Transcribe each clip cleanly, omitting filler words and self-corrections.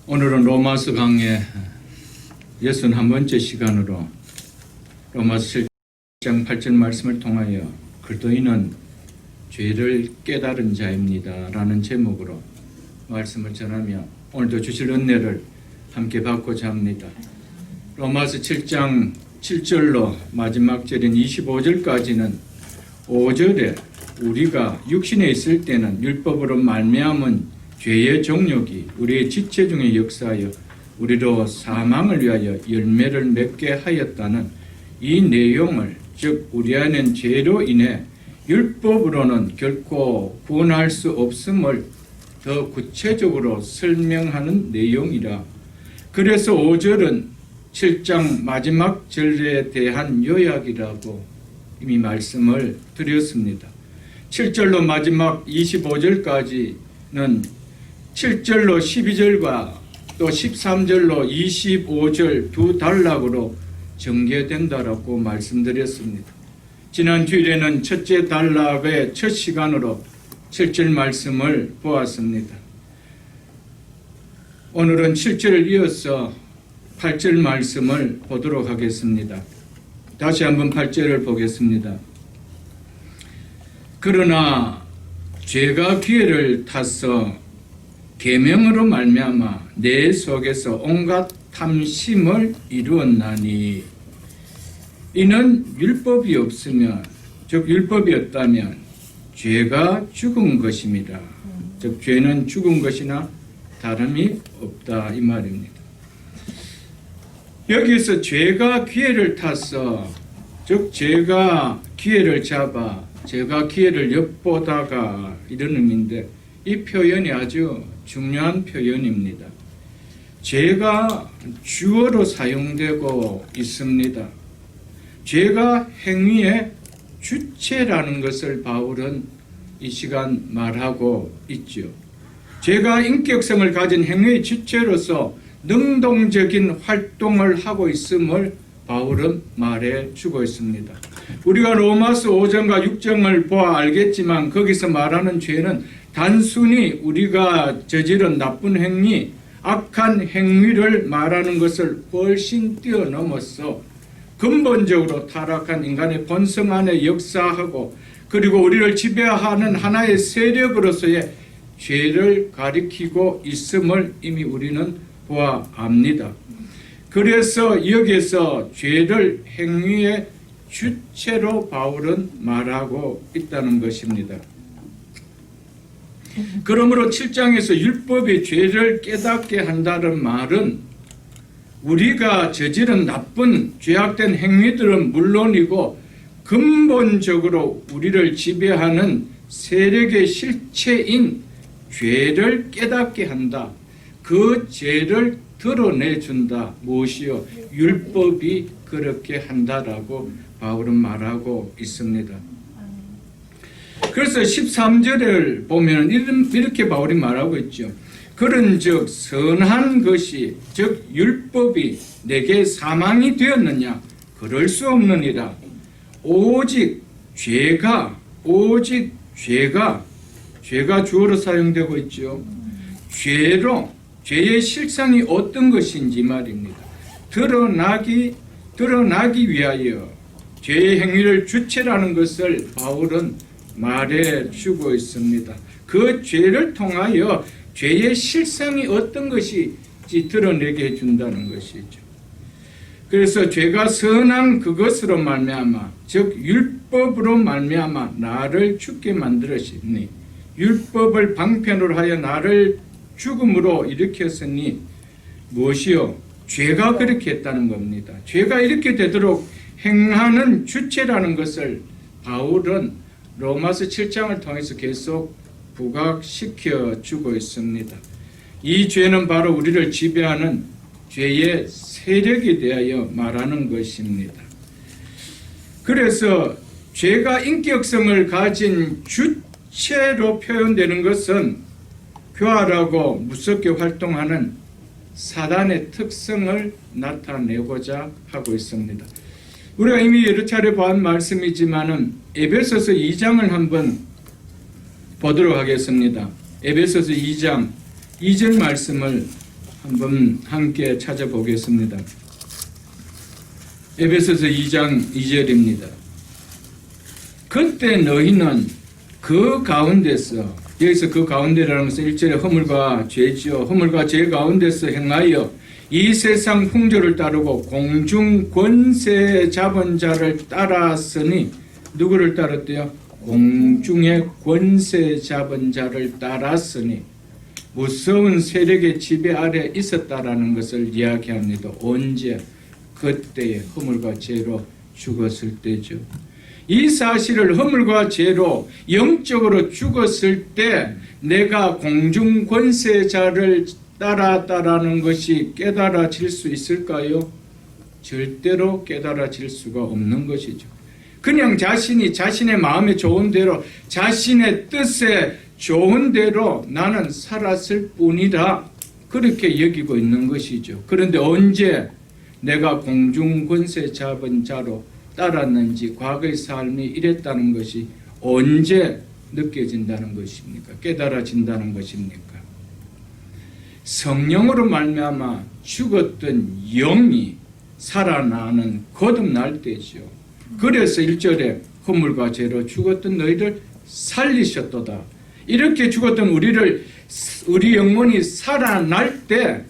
오늘은 로마서 강의 61번째 시간으로 로마서 7장 8절 말씀을 통하여 그리스도인은 죄를 깨달은 자입니다 라는 제목으로 말씀을 전하며 오늘도 주실 은혜를 함께 받고자 합니다. 로마서 7장 7절로 마지막 절인 25절까지는 5절에 우리가 육신에 있을 때는 율법으로 말미암은 죄의 정욕이 우리의 지체 중에 역사하여 우리로 사망을 위하여 열매를 맺게 하였다는 이 내용을, 즉 우리 안엔 죄로 인해 율법으로는 결코 구원할 수 없음을 더 구체적으로 설명하는 내용이라. 그래서 5절은 7장 마지막 절에 대한 요약이라고 이미 말씀을 드렸습니다. 7절로 마지막 25절까지는 7절로 12절과 또 13절로 25절 두 단락으로 전개된다라고 말씀드렸습니다. 지난 주일에는 첫째 단락의 첫 시간으로 7절 말씀을 보았습니다. 오늘은 7절을 이어서 8절 말씀을 보도록 하겠습니다. 다시 한번 8절을 보겠습니다. 그러나 죄가 기회를 타서 계명으로 말미암아 내 속에서 온갖 탐심을 이루었나니 이는 율법이 없으면, 즉 율법이었다면 죄가 죽은 것입니다. 즉 죄는 죽은 것이나 다름이 없다 이 말입니다. 여기서 죄가 기회를 타서, 즉 죄가 기회를 잡아, 죄가 기회를 엿보다가 이런 의미인데 이 표현이 아주 중요한 표현입니다. 죄가 주어로 사용되고 있습니다. 죄가 행위의 주체라는 것을 바울은 이 시간 말하고 있죠. 죄가 인격성을 가진 행위의 주체로서 능동적인 활동을 하고 있음을 바울은 말해주고 있습니다. 우리가 로마서 5장과 6장을 보아 알겠지만 거기서 말하는 죄는 단순히 우리가 저지른 나쁜 행위, 악한 행위를 말하는 것을 훨씬 뛰어넘어서 근본적으로 타락한 인간의 본성 안에 역사하고 그리고 우리를 지배하는 하나의 세력으로서의 죄를 가리키고 있음을 이미 우리는 보아 압니다. 그래서 여기에서 죄를 행위의 주체로 바울은 말하고 있다는 것입니다. 그러므로 7장에서 율법이 죄를 깨닫게 한다는 말은 우리가 저지른 나쁜 죄악된 행위들은 물론이고 근본적으로 우리를 지배하는 세력의 실체인 죄를 깨닫게 한다. 그 죄를 드러내준다. 무엇이요? 율법이 그렇게 한다라고 바울은 말하고 있습니다. 그래서 13절을 보면 이렇게 바울이 말하고 있죠. 그런즉 선한 것이, 즉 율법이 내게 사망이 되었느냐? 그럴 수 없느니라. 오직 죄가 주어로 사용되고 있죠. 죄의 실상이 어떤 것인지 말입니다. 드러나기 위하여 죄의 행위를 주체라는 것을 바울은 말해주고 있습니다. 그 죄를 통하여 죄의 실상이 어떤 것인지 드러내게 해준다는 것이죠. 그래서 죄가 선한 그것으로 말미암아, 즉 율법으로 말미암아 나를 죽게 만들었으니, 율법을 방편으로 하여 나를 죽음으로 일으켰으니 무엇이요? 죄가 그렇게 했다는 겁니다. 죄가 이렇게 되도록 행하는 주체라는 것을 바울은 로마서 7장을 통해서 계속 부각시켜 주고 있습니다. 이 죄는 바로 우리를 지배하는 죄의 세력에 대하여 말하는 것입니다. 그래서 죄가 인격성을 가진 주체로 표현되는 것은 교활하고 무섭게 활동하는 사단의 특성을 나타내고자 하고 있습니다. 우리가 이미 여러 차례 본 말씀이지만은 에베소서 2장을 한번 보도록 하겠습니다. 에베소서 2장 2절 말씀을 한번 함께 찾아보겠습니다. 에베소서 2장 2절입니다. 그때 너희는 그 가운데서, 여기서 그 가운데라는 것은 1절에 허물과 죄지요. 허물과 죄 가운데서 행하여 이 세상 풍조를 따르고 공중 권세 잡은 자를 따랐으니, 누구를 따랐대요? 공중의 권세 잡은 자를 따랐으니 무서운 세력의 지배 아래 있었다라는 것을 이야기합니다. 언제? 그때의 허물과 죄로 죽었을 때죠. 이 사실을 허물과 죄로 영적으로 죽었을 때 내가 공중 권세자를 따랐다라는 것이 깨달아질 수 있을까요? 절대로 깨달아질 수가 없는 것이죠. 그냥 자신이 자신의 마음에 좋은 대로, 자신의 뜻에 좋은 대로 나는 살았을 뿐이다, 그렇게 여기고 있는 것이죠. 그런데 언제 내가 공중 권세 잡은 자로 따랐는지, 과거의 삶이 이랬다는 것이 언제 느껴진다는 것입니까? 깨달아진다는 것입니까? 성령으로 말미암아 죽었던 영이 살아나는 거듭날 때죠. 그래서 1절에 허물과 죄로 죽었던 너희를 살리셨도다. 이렇게 죽었던 우리 영혼이 살아날 때,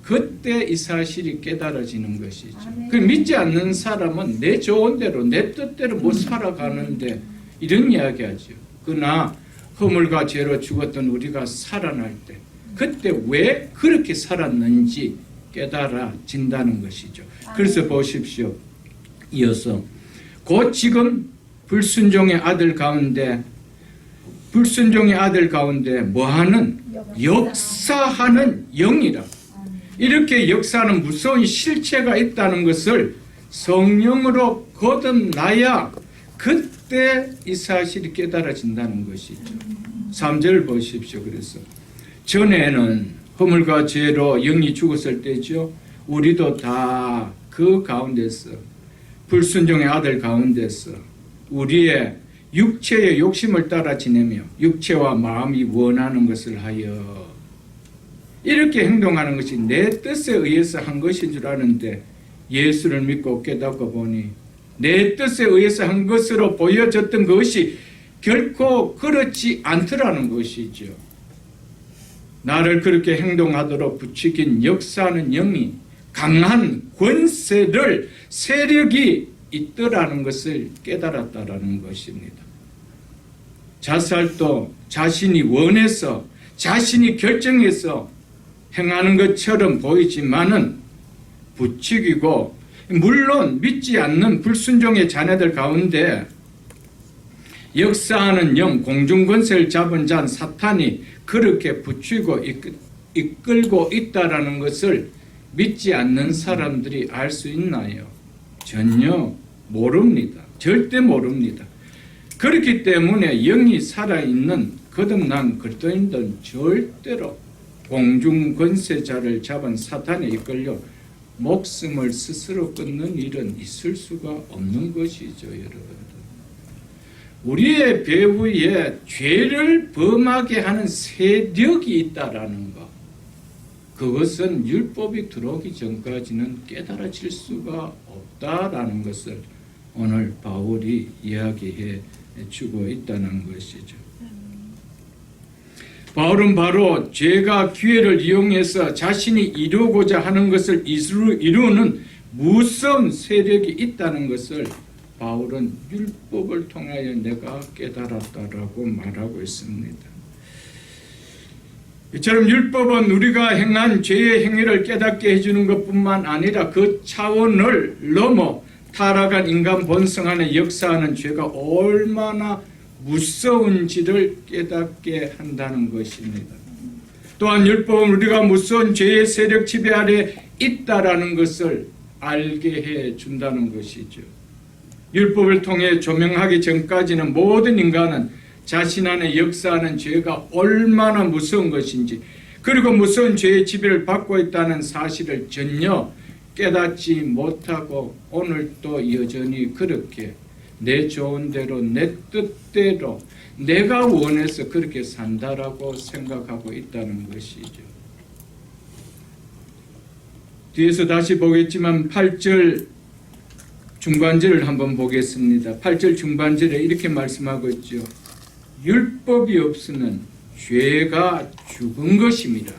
그때 이 사실이 깨달아지는 것이죠. 그 믿지 않는 사람은 내 좋은 대로, 내 뜻대로 못 살아가는데 이런 이야기하죠. 그러나 허물과 죄로 죽었던 우리가 살아날 때, 그때 왜 그렇게 살았는지 깨달아진다는 것이죠. 그래서 보십시오. 이어서 곧 지금 불순종의 아들 가운데 뭐하는? 역사하는 영이라. 이렇게 역사하는 무서운 실체가 있다는 것을 성령으로 거듭나야 그때 이 사실이 깨달아진다는 것이죠. 3절 보십시오. 그래서 전에는 허물과 죄로 영이 죽었을 때죠. 우리도 다 그 가운데서, 불순종의 아들 가운데서 우리의 육체의 욕심을 따라 지내며 육체와 마음이 원하는 것을 하여 이렇게 행동하는 것이 내 뜻에 의해서 한 것인 줄 아는데, 예수를 믿고 깨닫고 보니 내 뜻에 의해서 한 것으로 보여졌던 것이 결코 그렇지 않더라는 것이죠. 나를 그렇게 행동하도록 부추긴 역사하는 영이, 강한 권세를, 세력이 있더라는 것을 깨달았다라는 것입니다. 자살도 자신이 원해서, 자신이 결정해서 행하는 것처럼 보이지만은 부추기고, 물론 믿지 않는 불순종의 자녀들 가운데 역사하는 영, 공중권세를 잡은 자 사탄이 그렇게 부추기고 이끌고 있다라는 것을 믿지 않는 사람들이 알 수 있나요? 전혀 모릅니다. 절대 모릅니다. 그렇기 때문에 영이 살아있는 거듭난 그리스도인들은 절대로 공중 권세자를 잡은 사탄에 이끌려 목숨을 스스로 끊는 일은 있을 수가 없는 것이죠, 여러분. 우리의 배후에 죄를 범하게 하는 세력이 있다라는 것, 그것은 율법이 들어오기 전까지는 깨달아질 수가 없다라는 것을 오늘 바울이 이야기해 주고 있다는 것이죠. 바울은 바로 죄가 기회를 이용해서 자신이 이루고자 하는 것을 이루는 무서운 세력이 있다는 것을 바울은 율법을 통하여 내가 깨달았다라고 말하고 있습니다. 이처럼 율법은 우리가 행한 죄의 행위를 깨닫게 해주는 것뿐만 아니라 그 차원을 넘어 타락한 인간 본성 안에 역사하는 죄가 얼마나 무서운지를 깨닫게 한다는 것입니다. 또한 율법은 우리가 무서운 죄의 세력 지배 아래 있다라는 것을 알게 해 준다는 것이죠. 율법을 통해 조명하기 전까지는 모든 인간은 자신 안에 역사하는 죄가 얼마나 무서운 것인지, 그리고 무서운 죄의 지배를 받고 있다는 사실을 전혀 깨닫지 못하고 오늘도 여전히 그렇게 내 좋은 대로, 내 뜻대로, 내가 원해서 그렇게 산다라고 생각하고 있다는 것이죠. 뒤에서 다시 보겠지만 8절 중반절을 한번 보겠습니다. 8절 중반절에 이렇게 말씀하고 있죠. 율법이 없으면 죄가 죽은 것입니다.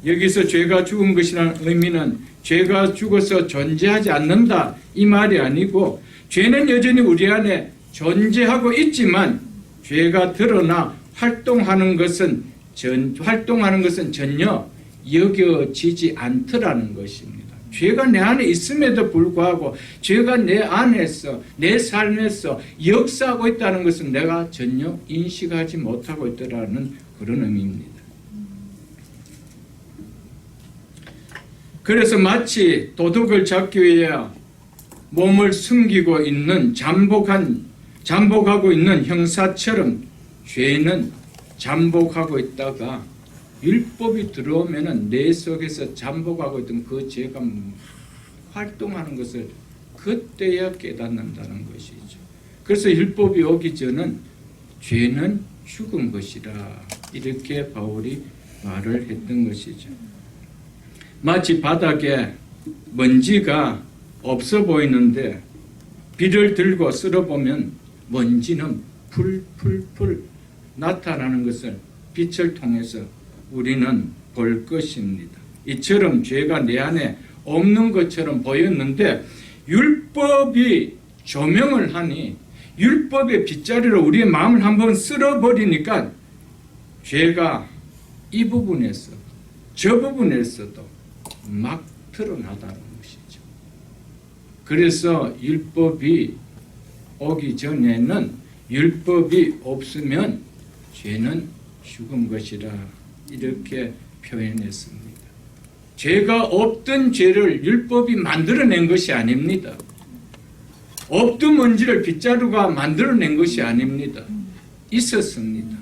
여기서 죄가 죽은 것이라는 의미는 죄가 죽어서 존재하지 않는다 이 말이 아니고, 죄는 여전히 우리 안에 존재하고 있지만 죄가 드러나 활동하는 것은 전혀 여겨지지 않더라는 것입니다. 죄가 내 안에 있음에도 불구하고 죄가 내 안에서, 내 삶에서 역사하고 있다는 것은 내가 전혀 인식하지 못하고 있더라는 그런 의미입니다. 그래서 마치 도둑을 잡기 위해 몸을 숨기고 있는 잠복하고 있는 형사처럼 죄는 잠복하고 있다가 율법이 들어오면은 내 속에서 잠복하고 있던 그 죄가 활동하는 것을 그때야 깨닫는다는 것이죠. 그래서 율법이 오기 전은 죄는 죽은 것이라 이렇게 바울이 말을 했던 것이죠. 마치 바닥에 먼지가 없어 보이는데 비를 들고 쓸어보면 먼지는 풀풀풀 나타나는 것을 빛을 통해서 우리는 볼 것입니다. 이처럼 죄가 내 안에 없는 것처럼 보였는데 율법이 조명을 하니, 율법의 빗자루로 우리의 마음을 한번 쓸어버리니까 죄가 이 부분에서 저 부분에서도 막 드러나다는 것이죠. 그래서 율법이 오기 전에는, 율법이 없으면 죄는 죽은 것이라 이렇게 표현했습니다. 죄가 없던 죄를 율법이 만들어낸 것이 아닙니다. 없던 먼지를 빗자루가 만들어낸 것이 아닙니다. 있었습니다.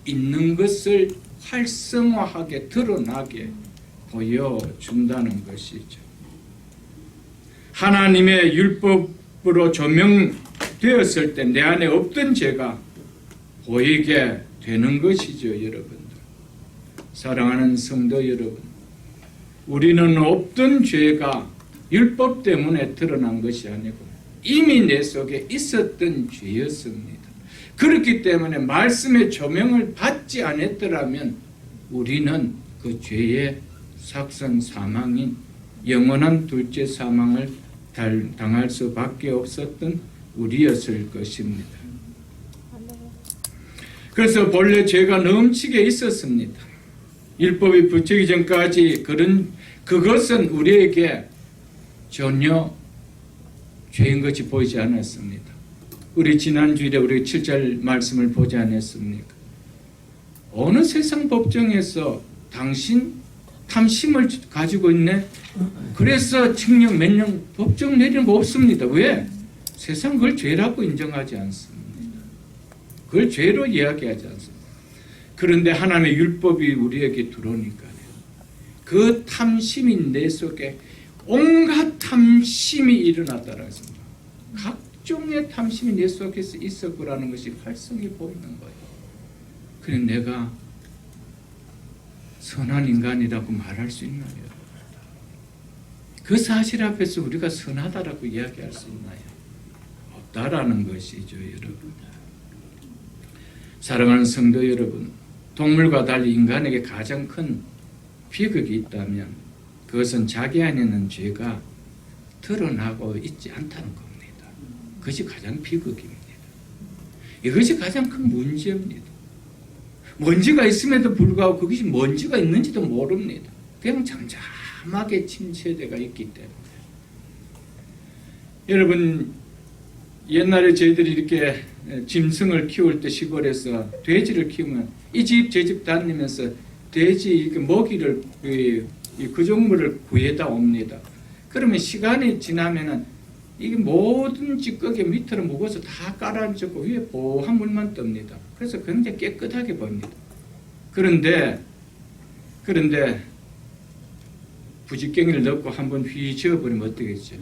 있는 것을 활성화하게 드러나게 보여준다는 것이죠. 하나님의 율법으로 조명되었을 때 내 안에 없던 죄가 보이게 되는 것이죠. 여러분들, 사랑하는 성도 여러분, 우리는 없던 죄가 율법 때문에 드러난 것이 아니고 이미 내 속에 있었던 죄였습니다. 그렇기 때문에 말씀의 조명을 받지 않았더라면 우리는 그 죄의 삭선 사망인 영원한 둘째 사망을 당할 수밖에 없었던 우리였을 것입니다. 그래서 본래 죄가 넘치게 있었습니다. 율법이 붙이기 전까지 그것은 우리에게 전혀 죄인 것이 보이지 않았습니다. 우리 지난주일에 우리 7절 말씀을 보지 않았습니까? 어느 세상 법정에서 당신 탐심을 가지고 있네? 그래서 칙령 몇 년 법정 내리는 거 없습니다. 왜? 세상 그걸 죄라고 인정하지 않습니다. 그걸 죄로 이야기하지 않습니다. 그런데 하나님의 율법이 우리에게 들어오니까요, 그 탐심이 내 속에 온갖 탐심이 일어났다는 것입니다. 각종의 탐심이 내 속에서 있었구라는 것이 활성이 보이는 거예요. 그래 내가 선한 인간이라고 말할 수 있나요? 그 사실 앞에서 우리가 선하다라고 이야기할 수 있나요? 없다라는 것이죠, 여러분. 사랑하는 성도 여러분, 동물과 달리 인간에게 가장 큰 비극이 있다면 그것은 자기 안에 있는 죄가 드러나고 있지 않다는 겁니다. 그것이 가장 비극입니다. 이것이 가장 큰 문제입니다. 먼지가 있음에도 불구하고 그것이 먼지가 있는지도 모릅니다. 그냥 잠잠하게 침체되어 있기 때문에. 여러분, 옛날에 저희들이 이렇게 짐승을 키울 때 시골에서 돼지를 키우면 이 집 저 집 다니면서 돼지 이렇게 먹이를 그 종물을 구해다 옵니다. 그러면 시간이 지나면은 이게 모든 찌꺼기 밑으로 묵어서 다 깔아앉고 위에 보한 물만 뜹니다. 그래서 굉장히 깨끗하게 보입니다. 그런데 부지깽이를 넣고 한번 휘 지어버리면 어떻겠죠?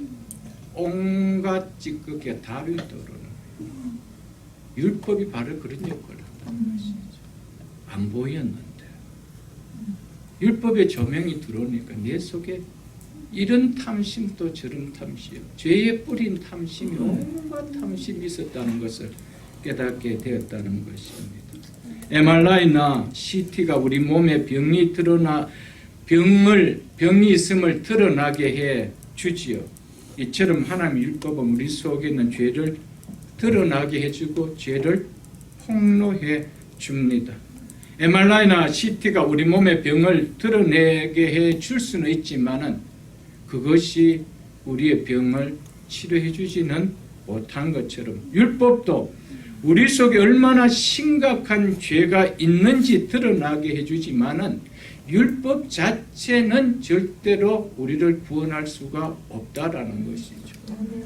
온갖 찌꺼기가 다 위에 떠오르는 거예요. 율법이 바로 그런 역할을 한다는 것이죠. 안 보였는데 율법의 조명이 들어오니까 내 속에 이런 탐심도 저런 탐심이요. 죄에 뿌린 탐심이 온갖 탐심이 있었다는 것을 깨닫게 되었다는 것입니다. MRI나 CT가 우리 몸에 병이 있음을 드러나게 해 주지요. 이처럼 하나님의 율법은 우리 속에 있는 죄를 드러나게 해주고 죄를 폭로해 줍니다. MRI나 CT가 우리 몸의 병을 드러내게 해 줄 수는 있지만은 그것이 우리의 병을 치료해 주지는 못한 것처럼 율법도 우리 속에 얼마나 심각한 죄가 있는지 드러나게 해주지만은 율법 자체는 절대로 우리를 구원할 수가 없다라는 것이죠.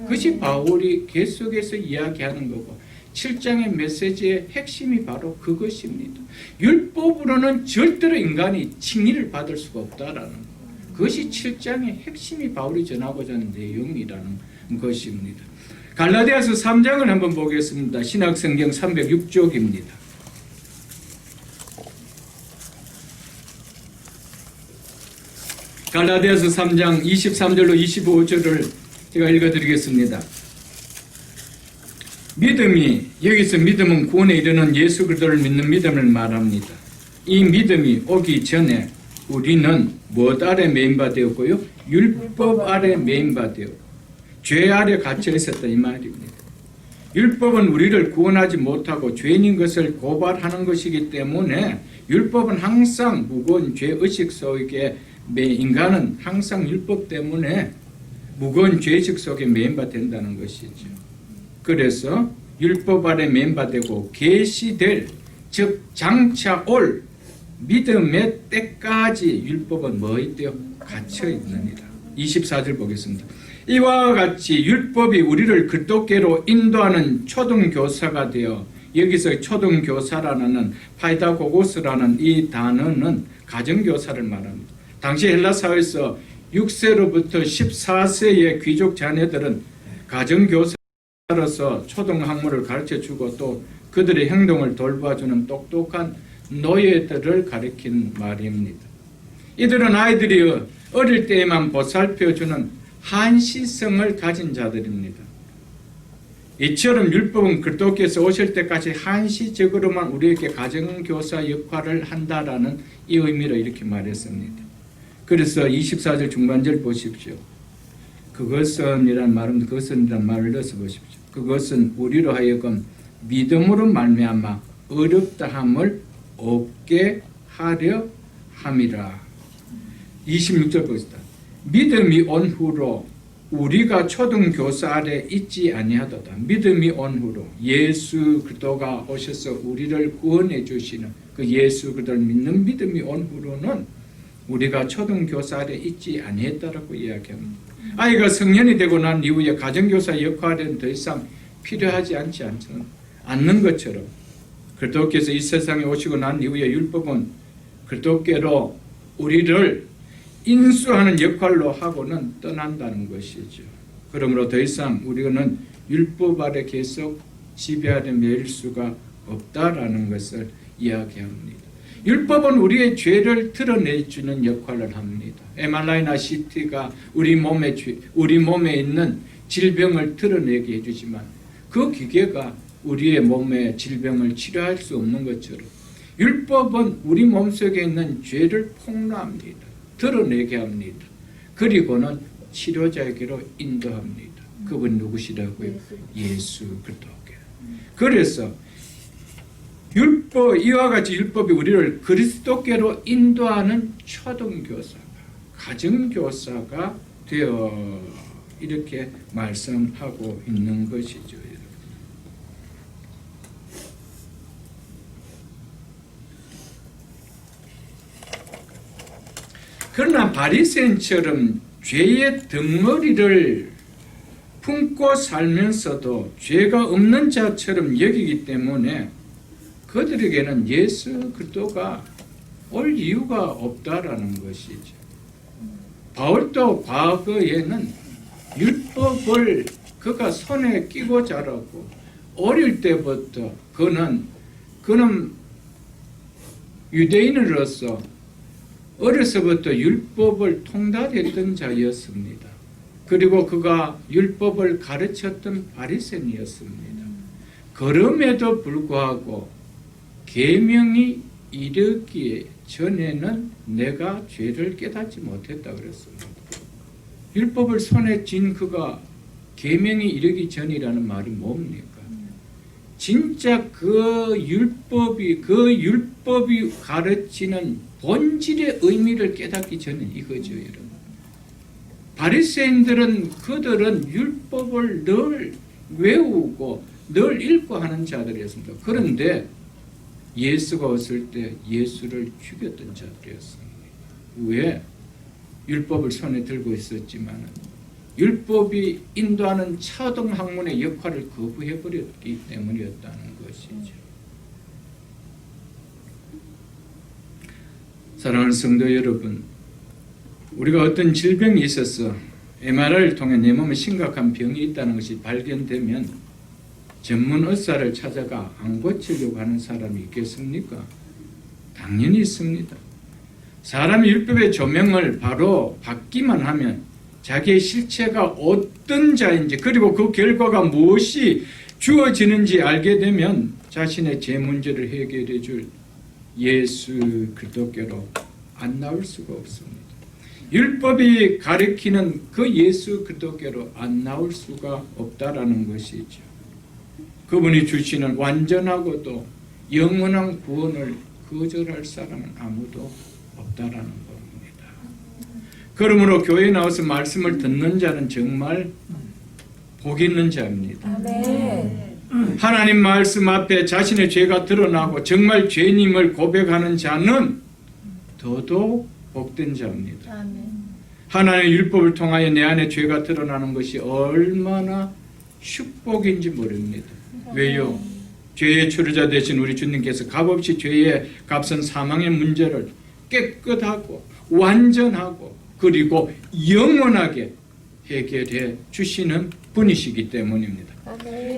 그것이 바울이 계속해서 이야기하는 거고 7장의 메시지의 핵심이 바로 그것입니다. 율법으로는 절대로 인간이 칭의를 받을 수가 없다라는 것. 그것이 7장의 핵심이 바울이 전하고자 하는 내용이라는 것입니다. 갈라디아서 3장을 한번 보겠습니다. 신약성경 306쪽입니다. 갈라디아서 3장 23절로 25절을 제가 읽어드리겠습니다. 믿음이, 여기서 믿음은 구원에 이르는 예수 그리스도를 믿는 믿음을 말합니다. 이 믿음이 오기 전에 우리는 무엇 아래 매인바 되었고요? 율법 아래 매인바 되었고 죄 아래 갇혀 있었다 이 말입니다. 율법은 우리를 구원하지 못하고 죄인인 것을 고발하는 것이기 때문에 율법은 항상 무거운 죄의식 속에 인간은 항상 율법 때문에 무거운 죄의식 속에 매인바 된다는 것이죠. 그래서 율법 아래 매인바 되고 계시될 즉 장차 올 믿음의 때까지 율법은 뭐 있대요? 갇혀 있느니라. 24절 보겠습니다. 이와 같이 율법이 우리를 그리스도께로 인도하는 초등교사가 되어, 여기서 초등교사라는 파이다고고스라는 이 단어는 가정교사를 말합니다. 당시 헬라 사회에서 6세로부터 14세의 귀족 자녀들은 가정교사로서 초등학문을 가르쳐주고 또 그들의 행동을 돌봐주는 똑똑한 노예들을 가리킨 말입니다. 이들은 아이들이 어릴 때에만 보살펴주는 한시성을 가진 자들입니다. 이처럼 율법은 그리스도께서 오실 때까지 한시적으로만 우리에게 가정교사 역할을 한다라는 이 의미로 이렇게 말했습니다. 그래서 24절 중반절 보십시오. 그것은이란 말은 그것은이란 말을 넣어서 보십시오. 그것은 우리로 하여금 믿음으로 말미암아 어렵다함을 없게 하려 함이라. 26절 보시다. 믿음이 온 후로 우리가 초등교사 아래 있지 아니하도다. 믿음이 온 후로 예수 그리스도가 오셔서 우리를 구원해 주시는 그 예수 그리스도를 믿는 믿음이 온 후로는 우리가 초등교사 아래 있지 아니했다라고 이야기합니다. 아이가 성년이 되고 난 이후에 가정교사 역할은 더 이상 필요하지 않는 것처럼 그리스도께서 이 세상에 오시고 난 이후에 율법은 그리스도께로 우리를 인수하는 역할로 하고는 떠난다는 것이죠. 그러므로 더 이상 우리는 율법 아래 계속 지배 아래 매일 수가 없다라는 것을 이야기합니다. 율법은 우리의 죄를 드러내주는 역할을 합니다. MRI나 CT가 우리 몸에 있는 질병을 드러내게 해주지만 그 기계가 우리의 몸의 질병을 치료할 수 없는 것처럼 율법은 우리 몸속에 있는 죄를 폭로합니다. 드러내게 합니다. 그리고는 치료자에게로 인도합니다. 그분 누구시라고요? 예수 그리스도께. 그래서 이와 같이 율법이 우리를 그리스도께로 인도하는 초등교사가, 가정교사가 되어 이렇게 말씀하고 있는 것이죠. 그러나 바리새인처럼 죄의 덩어리를 품고 살면서도 죄가 없는 자처럼 여기기 때문에 그들에게는 예수 그리스도가 올 이유가 없다라는 것이죠. 바울도 과거에는 율법을 그가 손에 끼고 자라고 어릴 때부터 그는 유대인으로서 어려서부터 율법을 통달했던 자였습니다. 그리고 그가 율법을 가르쳤던 바리새인이었습니다. 그럼에도 불구하고 계명이 이르기에 전에는 내가 죄를 깨닫지 못했다 그랬습니다. 율법을 손에 쥔 그가 계명이 이르기 전이라는 말이 뭡니까? 진짜 그 율법이 가르치는 본질의 의미를 깨닫기 전에 이거죠, 여러분. 바리새인들은 그들은 율법을 늘 외우고 늘 읽고 하는 자들이었습니다. 그런데 예수가 왔을 때 예수를 죽였던 자들이었습니다. 왜? 율법을 손에 들고 있었지만 율법이 인도하는 차등학문의 역할을 거부해버렸기 때문이었다는 것이죠. 사랑하는 성도 여러분, 우리가 어떤 질병이 있어서 MRI를 통해 내 몸에 심각한 병이 있다는 것이 발견되면 전문 의사를 찾아가 안 고치려고 하는 사람이 있겠습니까? 당연히 있습니다. 사람이 율법의 조명을 바로 받기만 하면 자기의 실체가 어떤 자인지 그리고 그 결과가 무엇이 주어지는지 알게 되면 자신의 죄 문제를 해결해 줄 예수 그리스도께로 안 나올 수가 없습니다. 율법이 가리키는 그 예수 그리스도께로 안 나올 수가 없다라는 것이죠. 그분이 주시는 완전하고도 영원한 구원을 거절할 사람은 아무도 없다라는 겁니다. 그러므로 교회에 나와서 말씀을 듣는 자는 정말 복 있는 자입니다. 하나님 말씀 앞에 자신의 죄가 드러나고 정말 죄님을 고백하는 자는 더더욱 복된 자입니다. 하나님의 율법을 통하여 내 안에 죄가 드러나는 것이 얼마나 축복인지 모릅니다. 왜요? 죄의 출루자 되신 우리 주님께서 값없이 죄의 값은 사망의 문제를 깨끗하고 완전하고 그리고 영원하게 해결해 주시는 분이시기 때문입니다.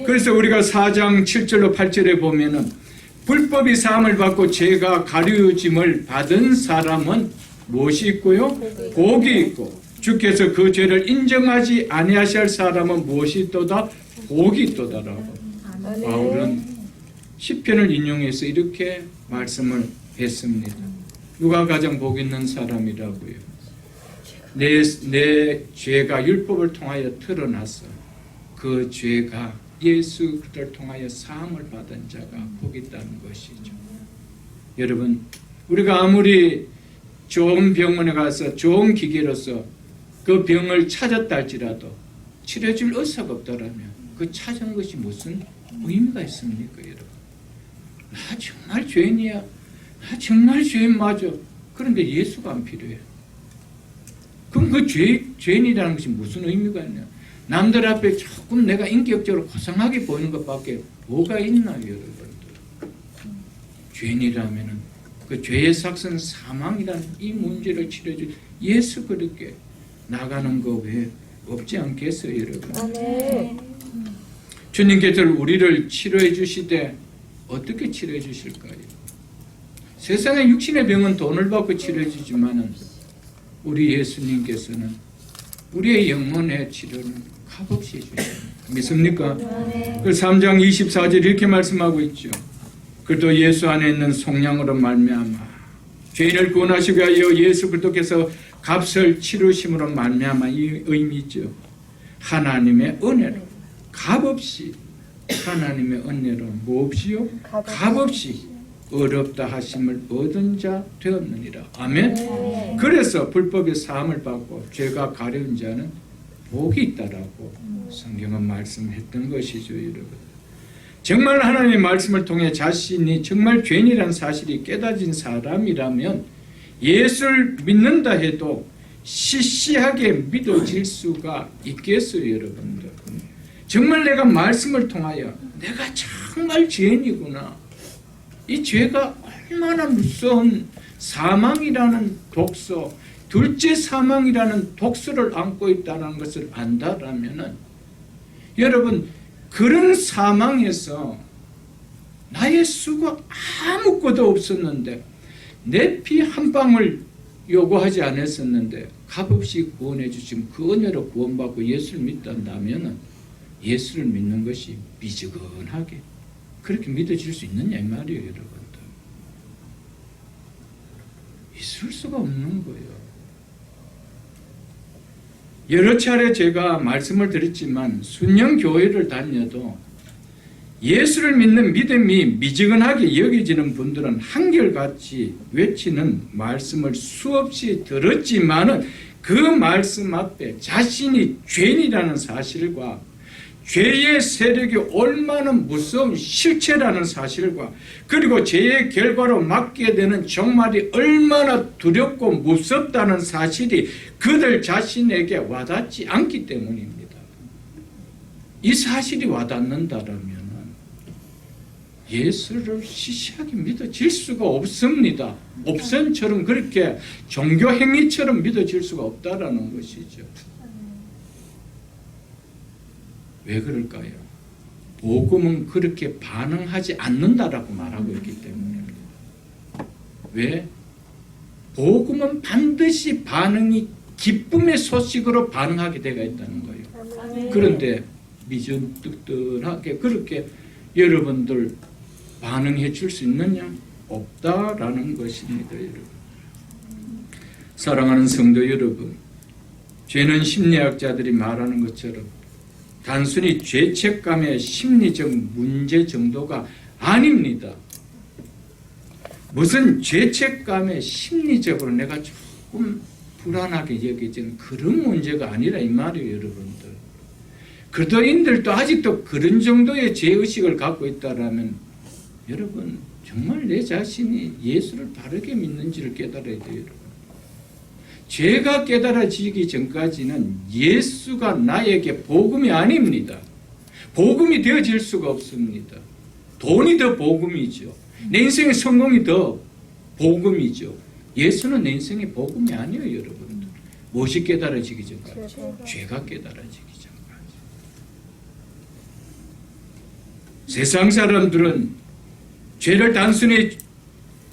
그래서 우리가 4장 7절로 8절에 보면은 불법이 사함을 받고 죄가 가려짐을 받은 사람은 무엇이 있고요? 복이 있고 주께서 그 죄를 인정하지 아니하실 사람은 무엇이 있도다? 복이 있도다라고 바울은 시편을 인용해서 이렇게 말씀을 했습니다. 누가 가장 복 있는 사람이라고요? 내 죄가 율법을 통하여 드러나서 그 죄가 예수 그리스도를 통하여 사함을 받은 자가 복 있다는 것이죠. 여러분, 우리가 아무리 좋은 병원에 가서 좋은 기계로서 그 병을 찾았다 할지라도 치료해줄 의사가 없다라면 그 찾은 것이 무슨 의미가 있습니까, 여러분? 나 정말 죄인이야. 나 정말 죄인 맞아. 그런데 예수가 안 필요해. 그럼 그 죄인이라는 것이 무슨 의미가 있냐? 남들 앞에 조금 내가 인격적으로 고상하게 보이는 것밖에 뭐가 있나요, 여러분들? 죄인이라면은 그 죄의 삭은 사망이라는 이 문제를 치료해줄 예수 그리스도께 나가는 거 왜 없지 않겠어요, 여러분? 주님께서 우리를 치료해 주시되 어떻게 치료해 주실까요? 세상의 육신의 병은 돈을 받고 치료해 주지만은 우리 예수님께서는 우리의 영혼의 치료는 값없이 해주십니다. 믿습니까? 그 3장 24절 이렇게 말씀하고 있죠. 그리고 예수 안에 있는 속량으로 말미암아 죄인을 구원하시기 위하여 예수 그리스도께서 값을 치르심으로 말미암아 이 의미죠. 하나님의 은혜로 값없이 하나님의 은혜로 몹시요 값없이 어렵다 하심을 얻은 자 되었느니라. 아멘. 그래서 불법의 사함을 받고 죄가 가려운 자는 복이 있다라고 성경은 말씀했던 것이죠, 여러분. 정말 하나님의 말씀을 통해 자신이 정말 죄인이라는 사실이 깨달은 사람이라면 예수를 믿는다 해도 시시하게 믿어질 수가 있겠어요, 여러분들. 정말 내가 말씀을 통하여 내가 정말 죄인이구나. 이 죄가 얼마나 무서운 사망이라는 독소, 둘째 사망이라는 독소를 안고 있다는 것을 안다라면은 여러분 그런 사망에서 나의 수가 아무것도 없었는데 내 피 한 방울 요구하지 않았었는데 값없이 구원해 주신 그 은혜로 구원받고 예수를 믿는다면 예수를 믿는 것이 미지근하게 그렇게 믿어질 수 있느냐 이 말이에요, 여러분들. 있을 수가 없는 거예요. 여러 차례 제가 말씀을 드렸지만 수년 교회를 다녀도 예수를 믿는 믿음이 미지근하게 여겨지는 분들은 한결같이 외치는 말씀을 수없이 들었지만은 그 말씀 앞에 자신이 죄인이라는 사실과 죄의 세력이 얼마나 무서운 실체라는 사실과 그리고 죄의 결과로 맞게 되는 종말이 얼마나 두렵고 무섭다는 사실이 그들 자신에게 와닿지 않기 때문입니다. 이 사실이 와닿는다라면 예수를 시시하게 믿어질 수가 없습니다. 옵선처럼 그렇게 종교 행위처럼 믿어질 수가 없다라는 것이죠. 왜 그럴까요? 복음은 그렇게 반응하지 않는다라고 말하고 있기 때문입니다. 왜? 복음은 반드시 반응이 기쁨의 소식으로 반응하게 되어 있다는 거예요. 그런데 미전득들하게 그렇게 여러분들 반응해 줄 수 있느냐? 없다라는 것입니다, 여러분. 사랑하는 성도 여러분, 죄는 심리학자들이 말하는 것처럼 단순히 죄책감의 심리적 문제 정도가 아닙니다. 무슨 죄책감의 심리적으로 내가 조금 불안하게 여겨지는 그런 문제가 아니라 이 말이에요, 여러분들. 그도인들도 아직도 그런 정도의 죄의식을 갖고 있다라면 여러분 정말 내 자신이 예수를 바르게 믿는지를 깨달아야 돼요, 여러분. 죄가 깨달아지기 전까지는 예수가 나에게 복음이 아닙니다. 복음이 되어질 수가 없습니다. 돈이 더 복음이죠. 내 인생의 성공이 더 복음이죠. 예수는 내 인생의 복음이 아니에요, 여러분들. 무엇이 깨달아지기 전까지? 죄가 깨달아지기 전까지. 세상 사람들은 죄를 단순히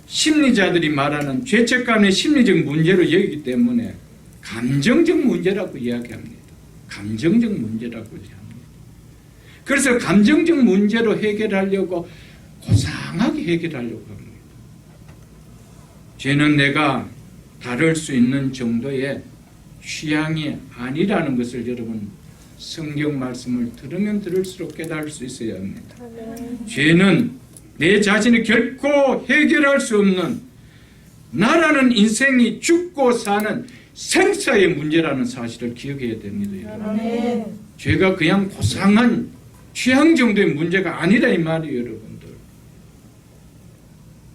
심리자들이 말하는 죄책감의 심리적 문제로 여기기 때문에 감정적 문제라고 이야기합니다. 감정적 문제라고 이야기합니다. 그래서 감정적 문제로 해결하려고 고상하게 해결하려고 합니다. 죄는 내가 다룰 수 있는 정도의 취향이 아니라는 것을 여러분 성경 말씀을 들으면 들을수록 깨달을 수 있어야 합니다. 죄는 내 자신이 결코 해결할 수 없는 나라는 인생이 죽고 사는 생사의 문제라는 사실을 기억해야 됩니다. 여러분. 죄가 그냥 고상한 취향 정도의 문제가 아니라 이 말이에요, 여러분들.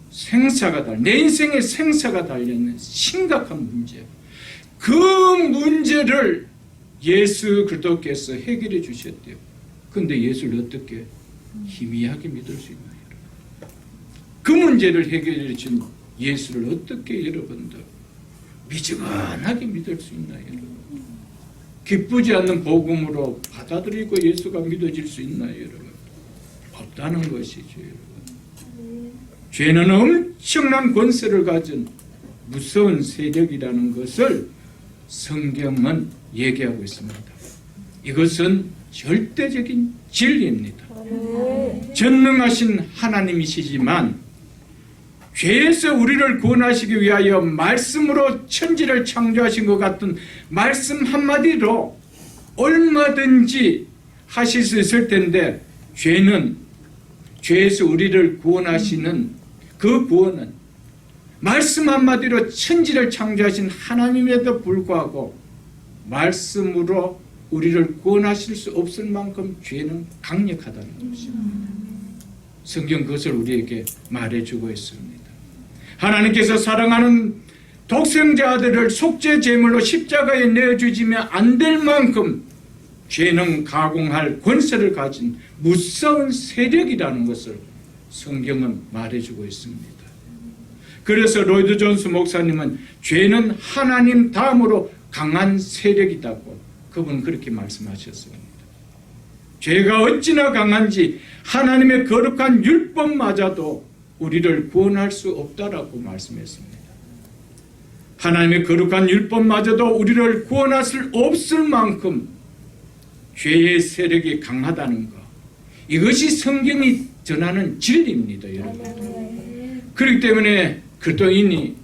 생사가 내 인생의 생사가 달려있는 심각한 문제. 그 문제를 예수 그리스도께서 해결해 주셨대요. 그런데 예수를 어떻게 희미하게 믿을 수 있나요? 그 문제를 해결해 준 예수를 어떻게 여러분들 미지근하게 믿을 수 있나요, 여러분? 기쁘지 않는 복음으로 받아들이고 예수가 믿어질 수 있나요, 여러분? 없다는 것이죠, 여러분. 죄는 엄청난 권세를 가진 무서운 세력이라는 것을 성경은 얘기하고 있습니다. 이것은 절대적인 진리입니다. 전능하신 하나님이시지만 죄에서 우리를 구원하시기 위하여 말씀으로 천지를 창조하신 것 같은 말씀 한마디로 얼마든지 하실 수 있을 텐데 죄에서 우리를 구원하시는 그 구원은 말씀 한마디로 천지를 창조하신 하나님에도 불구하고 말씀으로 우리를 구원하실 수 없을 만큼 죄는 강력하다는 것입니다. 성경 그것을 우리에게 말해주고 있습니다. 하나님께서 사랑하는 독생자 아들을 속죄 제물로 십자가에 내어주시면 안 될 만큼 죄는 가공할 권세를 가진 무서운 세력이라는 것을 성경은 말해주고 있습니다. 그래서 로이드 존스 목사님은 죄는 하나님 다음으로 강한 세력이라고 그분은 그렇게 말씀하셨습니다. 죄가 어찌나 강한지 하나님의 거룩한 율법마저도 우리를 구원할 수 없다라고 말씀했습니다. 하나님의 거룩한 율법마저도 우리를 구원할 수 없을 만큼 죄의 세력이 강하다는 것, 이것이 성경이 전하는 진리입니다, 여러분. 그렇기 때문에 그리스도인이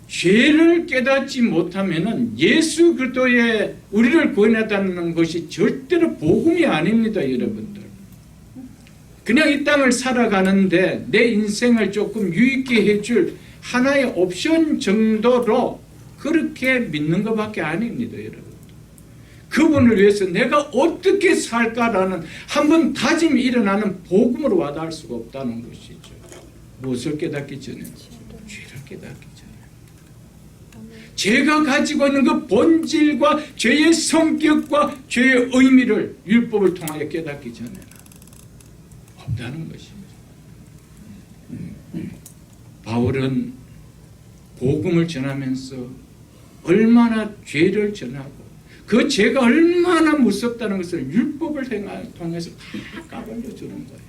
죄를 깨닫지 못하면은 예수 그리스도의 우리를 구원했다는 것이 절대로 복음이 아닙니다, 여러분들. 그냥 이 땅을 살아가는데 내 인생을 조금 유익게 해줄 하나의 옵션 정도로 그렇게 믿는 것밖에 아닙니다, 여러분. 그분을 위해서 내가 어떻게 살까라는 한번 다짐이 일어나는 복음으로 와닿을 수가 없다는 것이죠. 무엇을 깨닫기 전에? 죄를 깨닫기 전에. 죄가 가지고 있는 그 본질과 죄의 성격과 죄의 의미를 율법을 통하여 깨닫기 전에는 없다는 것입니다. 바울은 복음을 전하면서 얼마나 죄를 전하고 그 죄가 얼마나 무섭다는 것을 율법을 통해서 다 까발려 주는 거예요.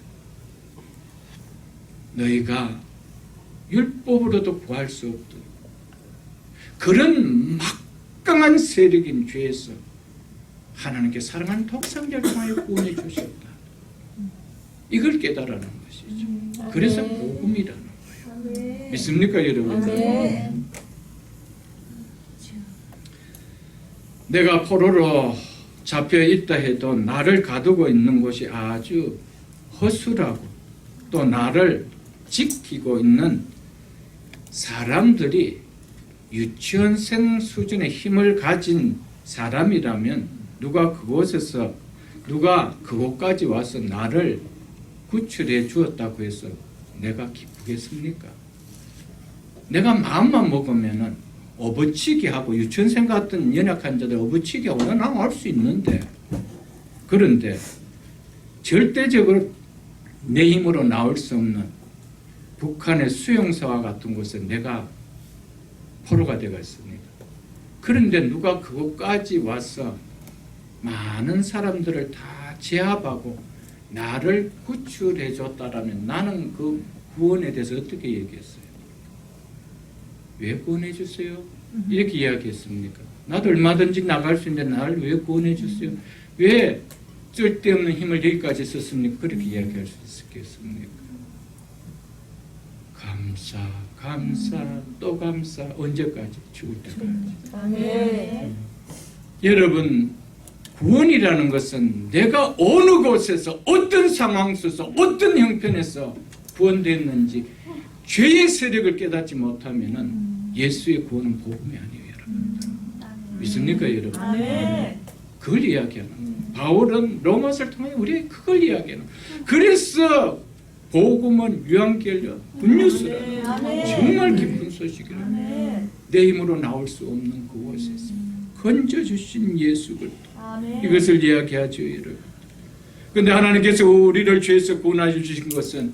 너희가 율법으로도 구할 수 없던 그런 막강한 세력인 죄에서 하나님께 사랑하는 독생자를 통하여 구원해 주셨다. 이걸 깨달아는 것이죠. 그래서 복음이라는 거예요. 믿습니까, 여러분? 내가 포로로 잡혀 있다 해도 나를 가두고 있는 곳이 아주 허술하고 또 나를 지키고 있는 사람들이 유치원생 수준의 힘을 가진 사람이라면 누가 그곳까지 와서 나를 구출해 주었다고 해서 내가 기쁘겠습니까? 내가 마음만 먹으면은 업어치기 하고 유치원생 같은 연약한 자들 업어치기 하고 난 알 수 있는데, 그런데 절대적으로 내 힘으로 나올 수 없는 북한의 수용소와 같은 곳에 내가 포로가 되겠습니다. 그런데 누가 그곳까지 와서 많은 사람들을 다 제압하고 나를 구출해 줬다라면 나는 그 구원에 대해서 어떻게 얘기했어요? 왜 구원해 주세요? 이렇게 이야기했습니까? 나도 얼마든지 나갈 수 있는데 나를 왜 구원해 주세요? 왜 쓸데없는 힘을 여기까지 썼습니까? 그렇게 이야기할 수 있겠습니까? 감사, 또 감사, 언제까지? 죽을 때까지. 여러분, 구원이라는 것은 내가 어느 곳에서 어떤 상황 속에서 어떤 형편에서 구원됐는지 죄의 세력을 깨닫지 못하면은 예수의 구원은 복음이 아니에요, 여러분. 믿습니까, 여러분? 그걸 이야기하는 거예요. 바울은 로마서를 통해 우리에게 그걸 이야기하는 거예요. 그래서 복음은 유한결려 굿뉴스라는 정말 기쁜 소식이라는 내 힘으로 나올 수 없는 그곳에서 건져주신 예수 그리스도, 이것을 이야기하죠, 여러분. 그런데 하나님께서 우리를 죄에서 구원하여 주신 것은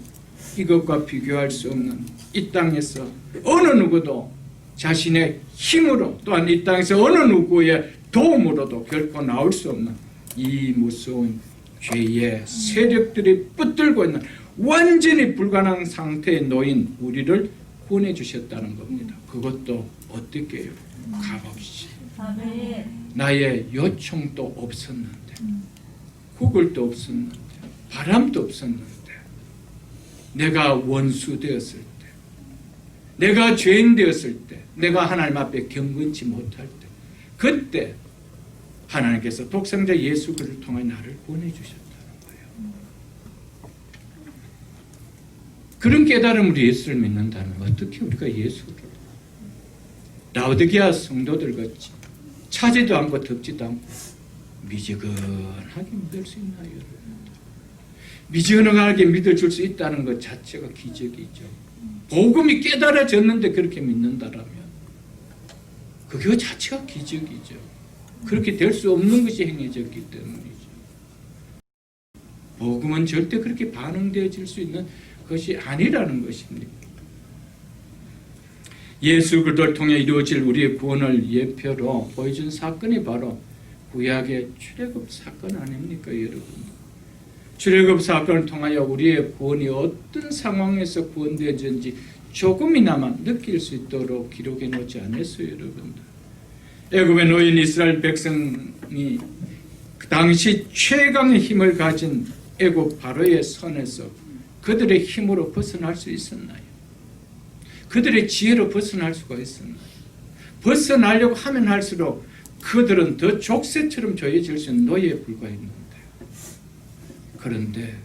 이것과 비교할 수 없는 이 땅에서 어느 누구도 자신의 힘으로 또한 이 땅에서 어느 누구의 도움으로도 결코 나올 수 없는 이 무서운 죄의 세력들이 붙들고 있는 완전히 불가능한 상태에 놓인 우리를 구원해 주셨다는 겁니다. 그것도 어떻게 해요? 값없이. 나의 요청도 없었는데, 구걸도 없었는데, 바람도 없었는데, 내가 원수 되었을 때, 내가 죄인 되었을 때, 내가 하나님 앞에 경건치 못할 때, 그때 하나님께서 독생자 예수 그리스도를 통해 나를 구원해 주셨다는 거예요. 그런 깨달음으로 예수를 믿는다면 어떻게 우리가 예수를 라오디게아 성도들 같이 차지도 않고 덥지도 않고 미지근하게 믿을 수 있나요, 여러분? 미지근하게 믿어줄 수 있다는 것 자체가 기적이죠. 복음이 깨달아졌는데 그렇게 믿는다라면 그게 자체가 기적이죠. 그렇게 될 수 없는 것이 행해졌기 때문이죠. 복음은 절대 그렇게 반응되어질 수 있는 것이 아니라는 것입니다. 예수 그리스도를 통해 이루어질 우리의 구원을 예표로 보여준 사건이 바로 구약의 출애굽 사건 아닙니까, 여러분? 출애굽 사건을 통하여 우리의 구원이 어떤 상황에서 구원되어졌는지 조금이나마 느낄 수 있도록 기록해 놓지 않았어요, 여러분들. 애굽에 놓인 이스라엘 백성이 그 당시 최강의 힘을 가진 애굽 바로의 손에서 그들의 힘으로 벗어날 수 있었나요? 그들의 지혜로 벗어날 수가 있었나요? 벗어나려고 하면 할수록 그들은 더 족쇄처럼 조여질 수 있는 노예에 불과했는데, 그런데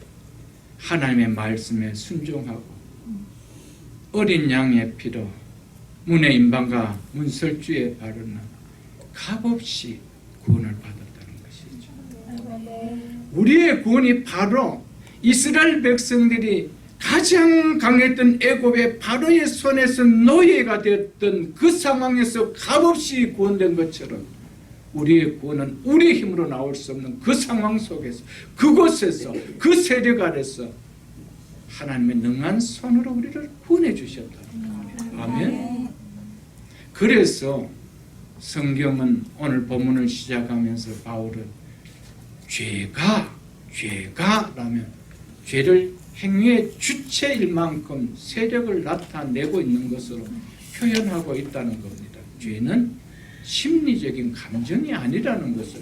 하나님의 말씀에 순종하고 어린 양의 피로 문의 임방과 문설주에 바르나 값없이 구원을 받았다는 것이죠. 우리의 구원이 바로 이스라엘 백성들이 가장 강했던 애굽의 바로의 손에서 노예가 되었던 그 상황에서 값없이 구원된 것처럼 우리의 구원은 우리의 힘으로 나올 수 없는 그 상황 속에서, 그곳에서, 그 세력 아래서 하나님의 능한 손으로 우리를 구원해 주셨다는 겁니다. 아멘. 그래서 성경은 오늘 본문을 시작하면서 바울은 죄가라면 죄를 행위의 주체일 만큼 세력을 나타내고 있는 것으로 표현하고 있다는 겁니다. 죄는 심리적인 감정이 아니라는 것을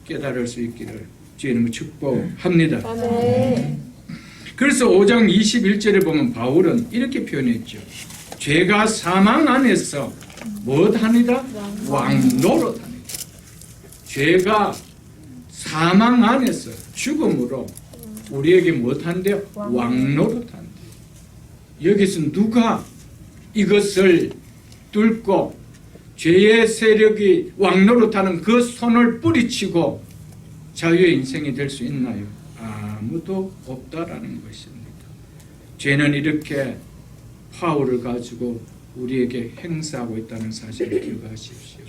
깨달을 수 있기를 주님을 축복합니다. 그래서 5장 21절에 보면 바울은 이렇게 표현했죠. 죄가 사망 안에서 무엇하니라? 왕노릇하니라. 죄가 사망 안에서 죽음으로 우리에게 무엇한대요? 왕노릇한대요. 여기서 누가 이것을 뚫고 죄의 세력이 왕노릇하는 그 손을 뿌리치고 자유의 인생이 될 수 있나요? 아무도 없다라는 것입니다. 죄는 이렇게 파워를 가지고 우리에게 행사하고 있다는 사실을 기억하십시오.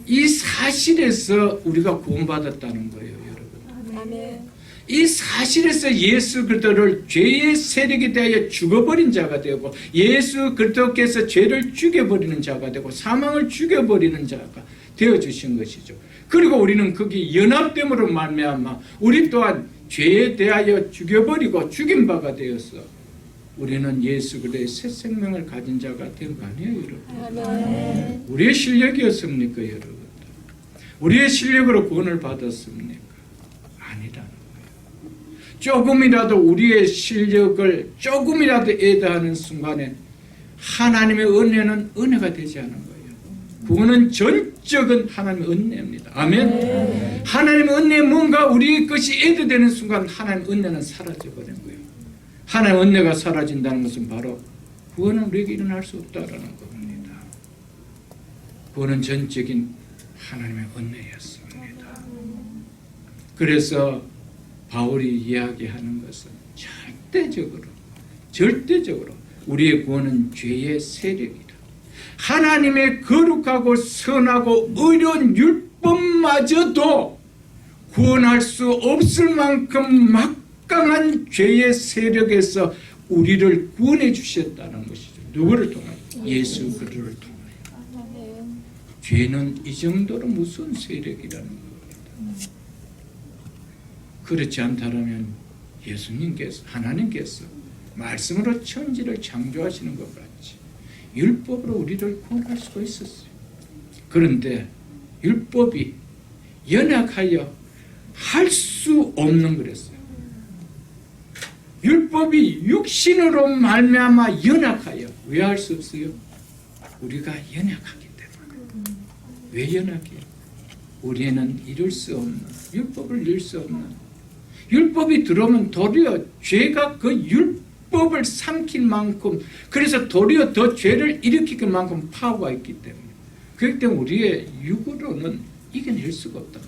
이 사실에서 우리가 구원받았다는 거예요, 여러분. 이 사실에서 예수 그리스도를 죄의 세력에 대하여 죽어버린 자가 되고, 예수 그리스도께서 죄를 죽여버리는 자가 되고 사망을 죽여버리는 자가 되어주신 것이죠. 그리고 우리는 거기 연합됨으로 말미암아 우리 또한 죄에 대하여 죽여버리고 죽인 바가 되어서 우리는 예수 그리스도의 새 생명을 가진 자가 된 거 아니에요, 여러분? 우리의 실력이었습니까, 여러분? 우리의 실력으로 구원을 받았습니까? 아니라는 거예요. 조금이라도 우리의 실력을 조금이라도 애다하는 순간에 하나님의 은혜는 은혜가 되지 않은 거예요. 구원은 전적은 하나님의 은혜입니다. 아멘. 하나님의 은혜에 뭔가 우리 것이 애도되는 순간 하나님의 은혜는 사라져버린 거예요. 하나님의 은혜가 사라진다는 것은 바로 구원은 우리에게 일어날 수 없다라는 겁니다. 구원은 전적인 하나님의 은혜였습니다. 그래서 바울이 이야기하는 것은 절대적으로 우리의 구원은 죄의 세력이다. 하나님의 거룩하고 선하고 의로운 율법마저도 구원할 수 없을 만큼 막강한 죄의 세력에서 우리를 구원해 주셨다는 것이죠. 누구를 통하여? 예수 그리스도를 통하여. 죄는 이 정도로 무서운 세력이라는 겁니다. 그렇지 않다면 예수님께서, 하나님께서 말씀으로 천지를 창조하시는 것 같이 율법으로 우리를 구원할 수가 있었어요. 그런데 율법이 연약하여 할 수 없는 그랬어요. 율법이 육신으로 말미암아 연약하여. 왜 할 수 없어요? 우리가 연약하기 때문에. 왜 연약해요? 우리는 이룰 수 없는, 율법을 이룰 수 없는, 율법이 들어오면 도리어 죄가 그 율법을 삼킬 만큼, 그래서 도리어 더 죄를 일으킬 만큼 파워가 있기 때문에, 그렇기 때문에 우리의 육으로는 이겨낼 수가 없다.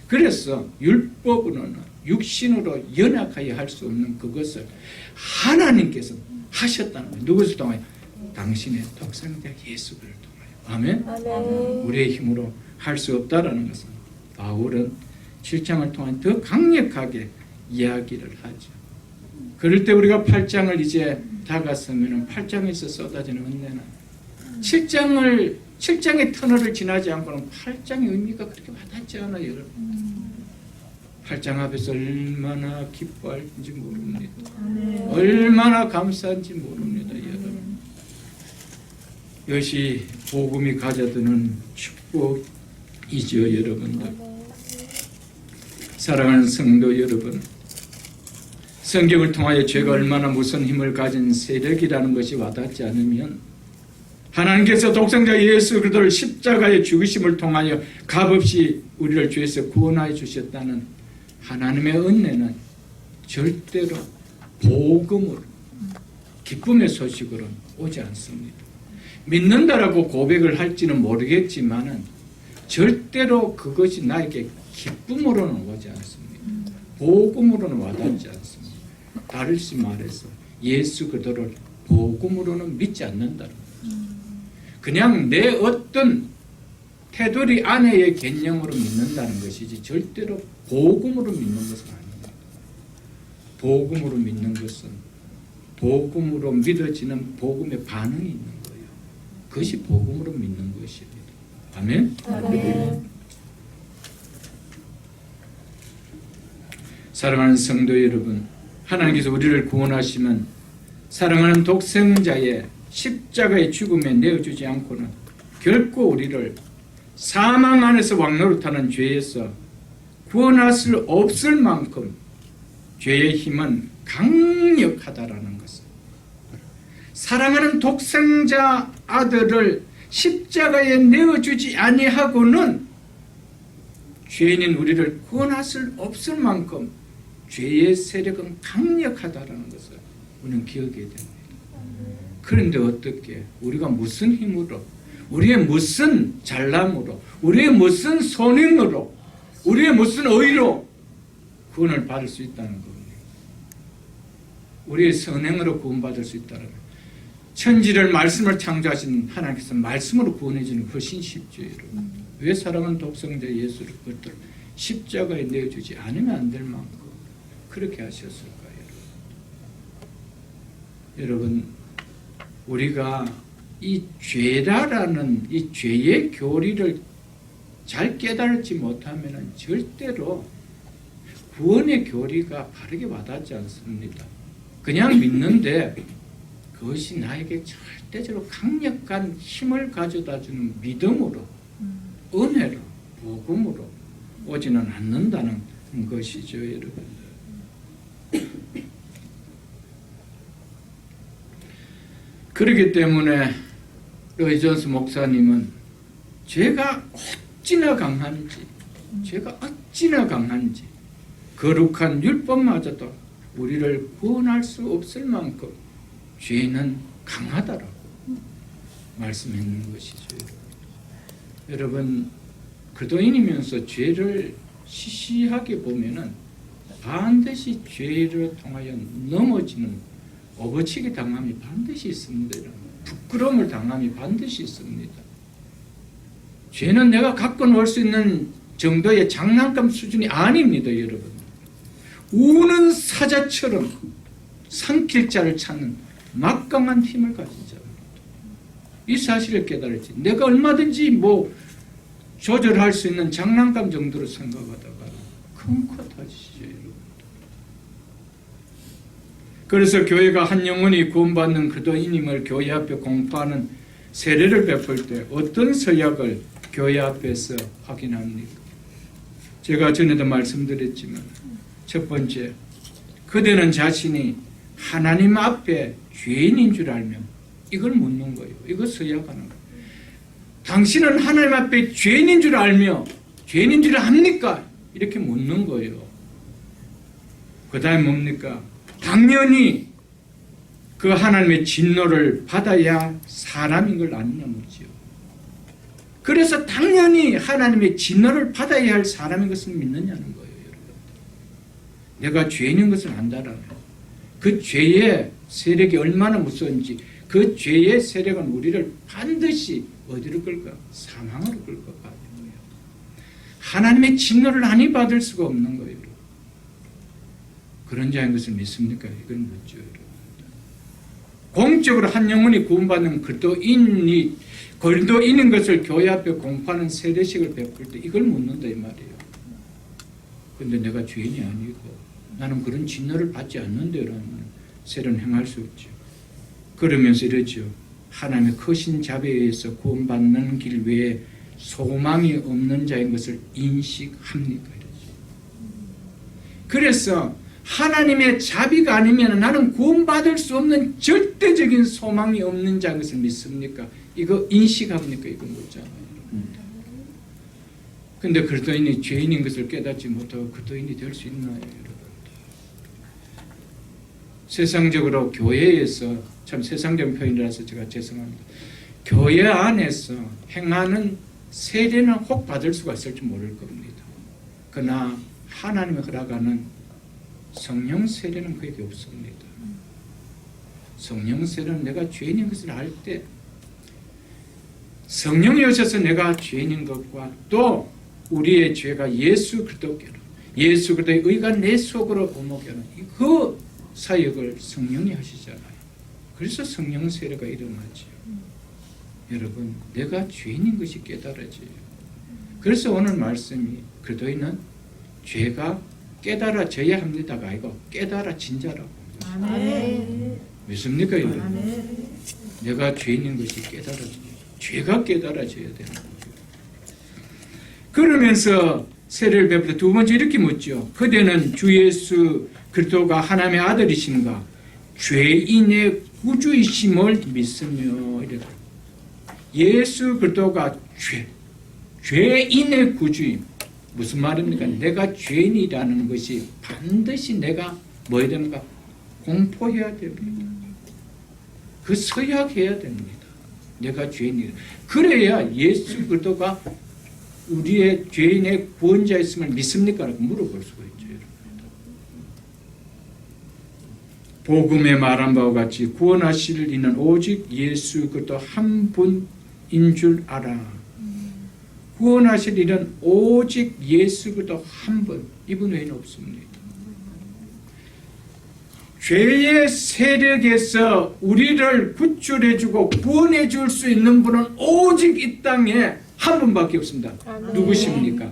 그래서 율법으로는, 육신으로 연약하여 할 수 없는 그것을 하나님께서 하셨다는 거예요. 누구를 통하여? 당신의 독생자 예수를 통하여. 아멘? 우리의 힘으로 할 수 없다라는 것은 바울은 7장을 통한 더 강력하게 이야기를 하죠. 그럴 때 우리가 8장을 이제 다가서면 8장에서 쏟아지는 은혜는 7장의 터널을 지나지 않고는 8장의 의미가 그렇게 와닿지 않아요, 여러분. 8장 앞에서 얼마나 기뻐할지 모릅니다. 얼마나 감사한지 모릅니다, 여러분. 이것이 복음이 가져드는 축복이죠, 여러분들. 사랑하는 성도 여러분, 성경을 통하여 죄가 얼마나 무서운 힘을 가진 세력이라는 것이 와닿지 않으면 하나님께서 독생자 예수 그리스도를 십자가의 죽으심을 통하여 값없이 우리를 죄에서 구원하여 주셨다는 하나님의 은혜는 절대로 복음으로, 기쁨의 소식으로 오지 않습니다. 믿는다라고 고백을 할지는 모르겠지만은 절대로 그것이 나에게 기쁨으로는 오지 않습니다. 복음으로는 와닿지 않습니다. 다르시 말해서 예수 그리스도를 복음으로는 믿지 않는다는 거죠. 그냥 내 어떤 테두리 안에의 개념으로 믿는다는 것이지 절대로 복음으로 믿는 것은 아닙니다. 복음으로 믿는 것은 복음으로 믿어지는 복음의 반응이 있는 거예요. 그것이 복음으로 믿는 것입니다. 아멘? 아멘. 사랑하는 성도 여러분, 하나님께서 우리를 구원하시면 사랑하는 독생자의 십자가의 죽음에 내어주지 않고는 결코 우리를 사망 안에서 왕노릇하는 죄에서 구원할 수 없을 만큼 죄의 힘은 강력하다라는 것을, 사랑하는 독생자 아들을 십자가에 내어주지 아니하고는 죄인인 우리를 구원할 수 없을 만큼 죄의 세력은 강력하다라는 것을 우리는 기억해야 됩니다. 그런데 어떻게 우리가 무슨 힘으로, 우리의 무슨 잘남으로, 우리의 무슨 선행으로, 우리의 무슨 의로 구원을 받을 수 있다는 겁니다. 우리의 선행으로 구원받을 수 있다는 거예요. 천지를 말씀을 창조하신 하나님께서 말씀으로 구원해 주는 훨씬 쉽죠, 여러분. 왜 사랑하는 독생자 예수를 그것들 십자가에 내어주지 않으면 안 될 만큼 그렇게 하셨을까요, 여러분? 우리가 이 죄라라는 이 죄의 교리를 잘 깨달지 못하면 절대로 구원의 교리가 바르게 와닿지 않습니다. 그냥 믿는데 그것이 나에게 절대적으로 강력한 힘을 가져다주는 믿음으로, 은혜로, 복음으로 오지는 않는다는 것이죠, 여러분. 그렇기 때문에 로이 존스 목사님은 죄가 어찌나 강한지, 거룩한 율법마저도 우리를 구원할 수 없을 만큼 죄는 강하다라고 말씀했는 것이죠. 여러분, 그리스도인이면서 죄를 시시하게 보면은 반드시 죄를 통하여 넘어지는 업어치기 당함이 반드시 있습니다. 부끄러움을 당함이 반드시 있습니다. 죄는 내가 갖고 놀 수 있는 정도의 장난감 수준이 아닙니다, 여러분. 우는 사자처럼 삼킬 자를 찾는 막강한 힘을 가진 자입니다. 이 사실을 깨달을지 내가 얼마든지 조절할 수 있는 장난감 정도로 생각하다가 큰 코 터지죠, 여러분. 그래서 교회가 한 영혼이 구원받는 그리스도인임을 교회 앞에 공포하는 세례를 베풀 때 어떤 서약을 교회 앞에서 확인합니까? 제가 전에도 말씀드렸지만 첫 번째, 그대는 자신이 하나님 앞에 죄인인 줄 알면, 이걸 묻는 거예요. 이거 서약하는 거예요. 당신은 하나님 앞에 죄인인 줄 알며 죄인인 줄 압니까? 이렇게 묻는 거예요. 그 다음에 뭡니까? 당연히 그 하나님의 진노를 받아야 사람인 걸 아느냐 묻지요. 그래서 당연히 하나님의 진노를 받아야 할 사람인 것을 믿느냐는 거예요, 여러분. 내가 죄인인 것을 안다라면 그 죄의 세력이 얼마나 무서운지, 그 죄의 세력은 우리를 반드시 어디로 끌까? 사망으로 끌고 가는 거예요. 하나님의 진노를 아니 받을 수가 없는 거예요. 그런 자인 것을 믿습니까? 이건 묻죠, 여러분. 공적으로 한 영혼이 구원받는 그리스도인인 것을 교회 앞에 공포하는 세례식을 베풀 때 이걸 묻는다 이 말이에요. 그런데 내가 죄인이 아니고 나는 그런 진노를 받지 않는데라는 세례는 행할 수 없죠. 그러면서 이러죠. 하나님의 크신 자비에 의해서 구원받는 길 외에 소망이 없는 자인 것을 인식합니까? 그래서 하나님의 자비가 아니면 나는 구원받을 수 없는 절대적인 소망이 없는 자인 것을 믿습니까? 이거 인식합니까? 이건 묻잖아요. 근데 그리스도인이 죄인인 것을 깨닫지 못하고 그리스도인이 될 수 있나요, 여러분? 세상적으로 교회에서, 참 세상적인 표현이라서 제가 죄송합니다. 교회 안에서 행하는 세례는 혹 받을 수가 있을지 모를 겁니다. 그러나 하나님이 허락하는 성령 세례는 그게 없습니다. 성령 세례는 내가 죄인인 것을 알 때 성령이 오셔서 내가 죄인인 것과 또 우리의 죄가 예수 그리스도께로, 예수 그리스도의 의가 내 속으로 오목게 하는 그 사역을 성령이 하시잖아요. 그래서 성령 세례가 일어나죠. 여러분, 내가 죄인인 것이 깨달아져요. 그래서 오늘 말씀이 그리스도인은 죄가 깨달아져야 합니다가 아니고 깨달아진 자라고. 믿습니까, 여러분? 내가 죄인인 것이 깨달아져요. 죄가 깨달아져야 되는 거예요. 그러면서 세례를 베풀 때 두 번째 이렇게 묻죠. 그대는 주 예수 그리스도가 하나님의 아들이신가? 죄인의 구주이심을 믿으며 이래. 예수 그리스도가 죄인의 구주임. 무슨 말입니까? 내가 죄인이라는 것이 반드시 내가 뭐 해야 됩니까? 공포해야 됩니다. 그 서약해야 됩니다. 내가 죄인이다. 그래야 예수 그리스도가 우리의 죄인의 구원자였음을 믿습니까? 라고 물어볼 수가 있죠. 복음에 말한 바와 같이 구원하실 이는 오직 예수 그리스도 한 분인 줄 알아. 구원하실 일은 오직 예수 그리스도 한 분, 이분 외에는 없습니다. 죄의 세력에서 우리를 구출해주고 구원해줄 수 있는 분은 오직 이 땅에 한 분밖에 없습니다. 누구십니까?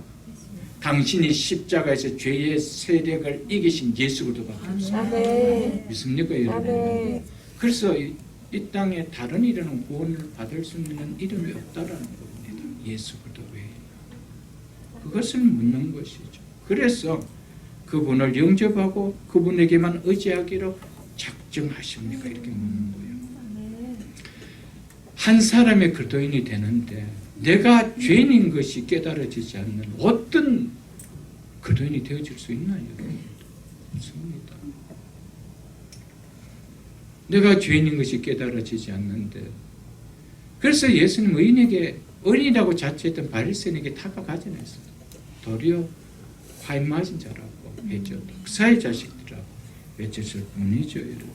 당신이 십자가에서 죄의 세력을 이기신 예수 그리스도밖에 없습니다. 믿습니까, 여러분? 그래서 이 땅에 다른 이름은 구원을 받을 수 있는 이름이 없다라는 겁니다. 예수 그리스도 외에. 그것을 묻는 것이죠. 그래서 그분을 영접하고 그분에게만 의지하기로 작정하십니까? 이렇게 묻는 거예요. 한 사람의 그리스도인이 되는데 내가 죄인인 것이 깨달아지지 않는 어떤 그리스도인이 되어질 수 있나요? 없습니다. 내가 죄인인 것이 깨달아지지 않는데, 그래서 예수님 의인이라고 자처했던 바리새인에게 타박하지 않았어요. 도리어 화인 맞은 자라고 했죠. 독사의 자식들이라고 외쳤을 뿐이죠. 여러분.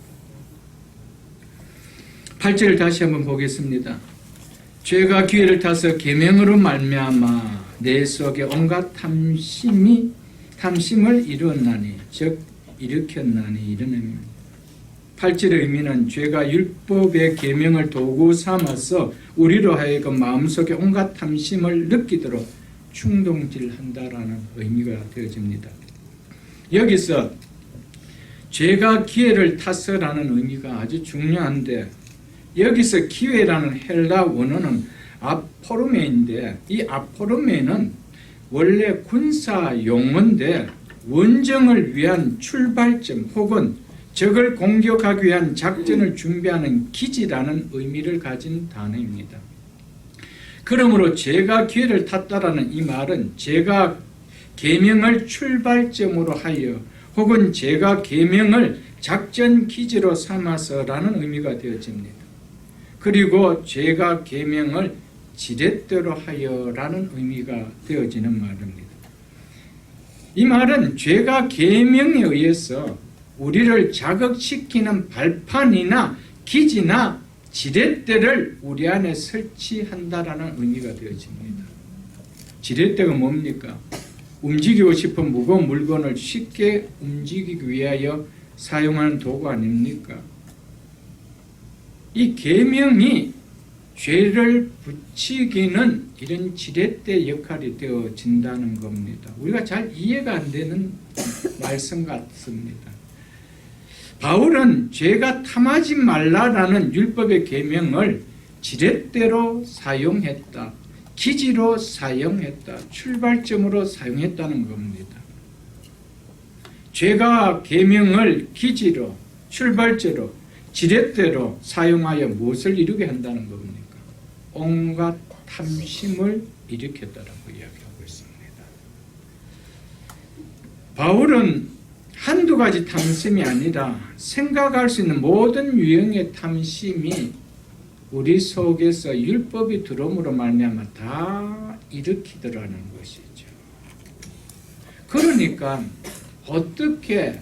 8절을 다시 한번 보겠습니다. 죄가 기회를 타서 계명으로 말미암아 내 속에 온갖 탐심을 이루었나니, 즉 일으켰나니, 이런 의미입니다. 8절의 의미는 죄가 율법의 계명을 도구 삼아서 우리로 하여금 마음속에 온갖 탐심을 느끼도록 충동질한다라는 의미가 되어집니다. 여기서 죄가 기회를 타서라는 의미가 아주 중요한데, 여기서 기회라는 헬라 원어는 아포르메인데, 이 아포르메는 원래 군사 용어인데 원정을 위한 출발점 혹은 적을 공격하기 위한 작전을 준비하는 기지라는 의미를 가진 단어입니다. 그러므로 죄가 기회를 탔다라는 이 말은 죄가 계명을 출발점으로 하여 혹은 죄가 계명을 작전 기지로 삼아서라는 의미가 되어집니다. 그리고 죄가 계명을 지렛대로 하여라는 의미가 되어지는 말입니다. 이 말은 죄가 계명에 의해서 우리를 자극시키는 발판이나 기지나 지렛대를 우리 안에 설치한다라는 의미가 되어집니다. 지렛대가 뭡니까? 움직이고 싶은 무거운 물건을 쉽게 움직이기 위하여 사용하는 도구 아닙니까? 이 계명이 죄를 붙이기는 이런 지렛대 역할이 되어진다는 겁니다. 우리가 잘 이해가 안 되는 말씀 같습니다. 바울은 죄가 탐하지 말라라는 율법의 계명을 지렛대로 사용했다. 기지로 사용했다. 출발점으로 사용했다는 겁니다. 죄가 계명을 기지로, 출발제로, 지렛대로 사용하여 무엇을 이루게 한다는 겁니까? 온갖 탐심을 일으켰다라고 이야기하고 있습니다. 바울은 한두 가지 탐심이 아니라 생각할 수 있는 모든 유형의 탐심이 우리 속에서 율법이 들어옴으로 말미암아 다 일으키더라는 것이죠. 그러니까 어떻게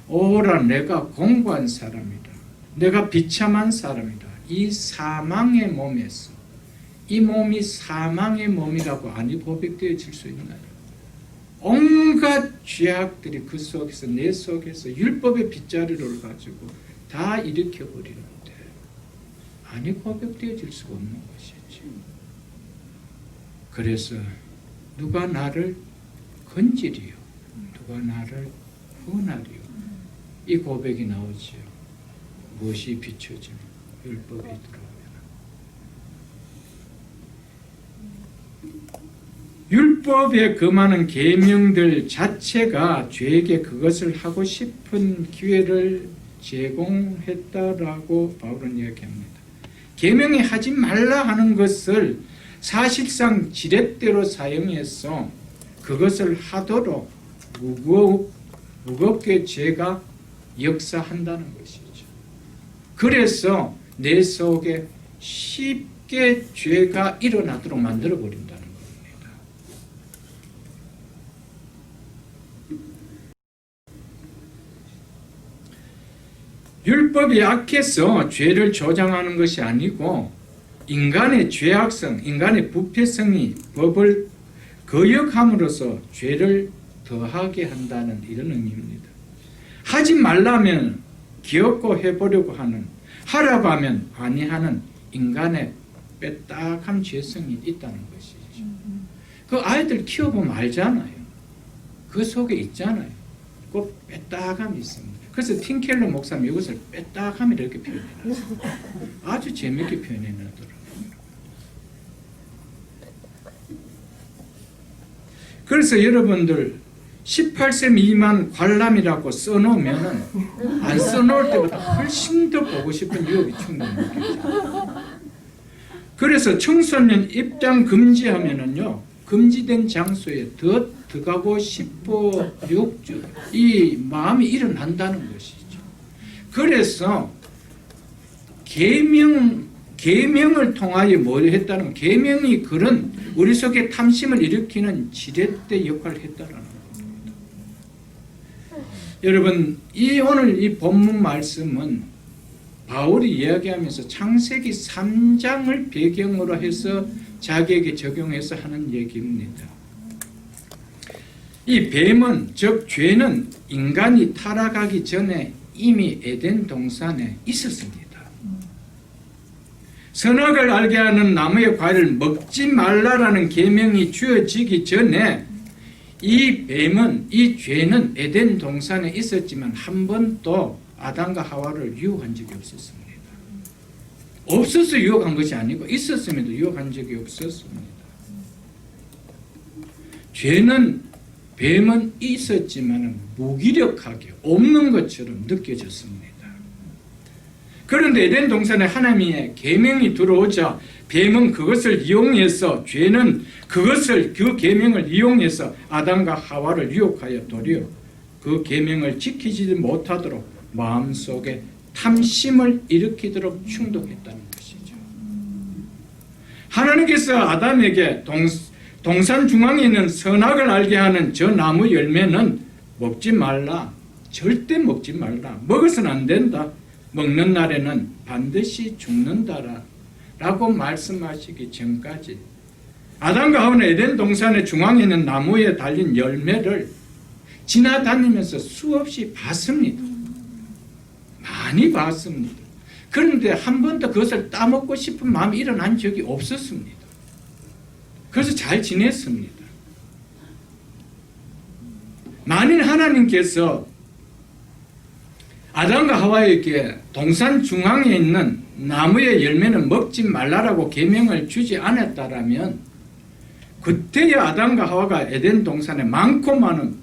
오라 내가 공고한 사람이다. 내가 비참한 사람이다. 이 사망의 몸에서 이 몸이 사망의 몸이라고 아니 고백되어질 수 있나요? 온갖 죄악들이 그 속에서 내 속에서 율법의 빗자루를 가지고 다 일으켜버리는데 아니 고백되어질 수가 없는 것이지. 그래서 누가 나를 건지리요? 누가 나를 구원하리요? 이 고백이 나오지요. 무엇이 비춰지면 율법이 들어오면 율법에 금하는 계명들 자체가 죄에게 그것을 하고 싶은 기회를 제공했다라고 바울은 이야기합니다. 계명이 하지 말라 하는 것을 사실상 지렛대로 사용해서 그것을 하도록 무겁게 죄가 역사한다는 것이죠. 그래서 내 속에 쉽게 죄가 일어나도록 만들어버린다는 겁니다. 율법이 악해서 죄를 조장하는 것이 아니고 인간의 죄악성, 인간의 부패성이 법을 거역함으로써 죄를 더하게 한다는 이런 의미입니다. 하지 말라면 기어코 해보려고 하는, 하라고 하면 아니하는 인간의 빼딱한 죄성이 있다는 것이죠. 그 아이들 키워보면 알잖아요. 그 속에 있잖아요. 그 빼딱함이 있습니다. 그래서 팀켈러 목사님 이것을 빼딱함이라 이렇게 표현해놨어요. 아주 재밌게 표현해놨더라고요. 그래서 여러분들 18세 미만 관람이라고 써놓으면 안 써놓을 때보다 훨씬 더 보고 싶은 유혹이 충분히 느껴져요. 그래서 청소년 입장 금지하면은요, 금지된 장소에 더 들어가고 싶어 욕주, 이 마음이 일어난다는 것이죠. 그래서 계명을 통하여 뭘 했다는, 계명이 그런 우리 속에 탐심을 일으키는 지렛대 역할을 했다라는 겁니다. 여러분, 오늘 이 본문 말씀은 바울이 이야기하면서 창세기 3장을 배경으로 해서 자기에게 적용해서 하는 얘기입니다. 이 뱀은, 즉 죄는 인간이 타락하기 전에 이미 에덴 동산에 있었습니다. 선악을 알게 하는 나무의 과일을 먹지 말라라는 계명이 주어지기 전에 이 뱀은, 이 죄는 에덴 동산에 있었지만 한 번도 아담과 하와를 유혹한 적이 없었습니다. 없어서 유혹한 것이 아니고 있었음에도 유혹한 적이 없었습니다. 죄는, 뱀은 있었지만 무기력하게 없는 것처럼 느껴졌습니다. 그런데 에덴 동산에 하나님의 계명이 들어오자 뱀은 그것을 이용해서, 죄는 그것을, 그 계명을 이용해서 아담과 하와를 유혹하여 도리어 그 계명을 지키지 못하도록 마음속에 탐심을 일으키도록 충동했다는 것이죠. 하나님께서 아담에게 동산 중앙에 있는 선악을 알게 하는 저 나무 열매는 먹지 말라, 절대 먹지 말라, 먹어서는 안 된다, 먹는 날에는 반드시 죽는다라 라고 말씀하시기 전까지 아담과 하와는 에덴 동산의 중앙에 있는 나무에 달린 열매를 지나다니면서 수없이 봤습니다. 많이 봤습니다. 그런데 한 번도 그것을 따먹고 싶은 마음이 일어난 적이 없었습니다. 그래서 잘 지냈습니다. 만일 하나님께서 아담과 하와에게 동산 중앙에 있는 나무의 열매는 먹지 말라라고 계명을 주지 않았다라면 그때야 아담과 하와가 에덴 동산에 많고 많은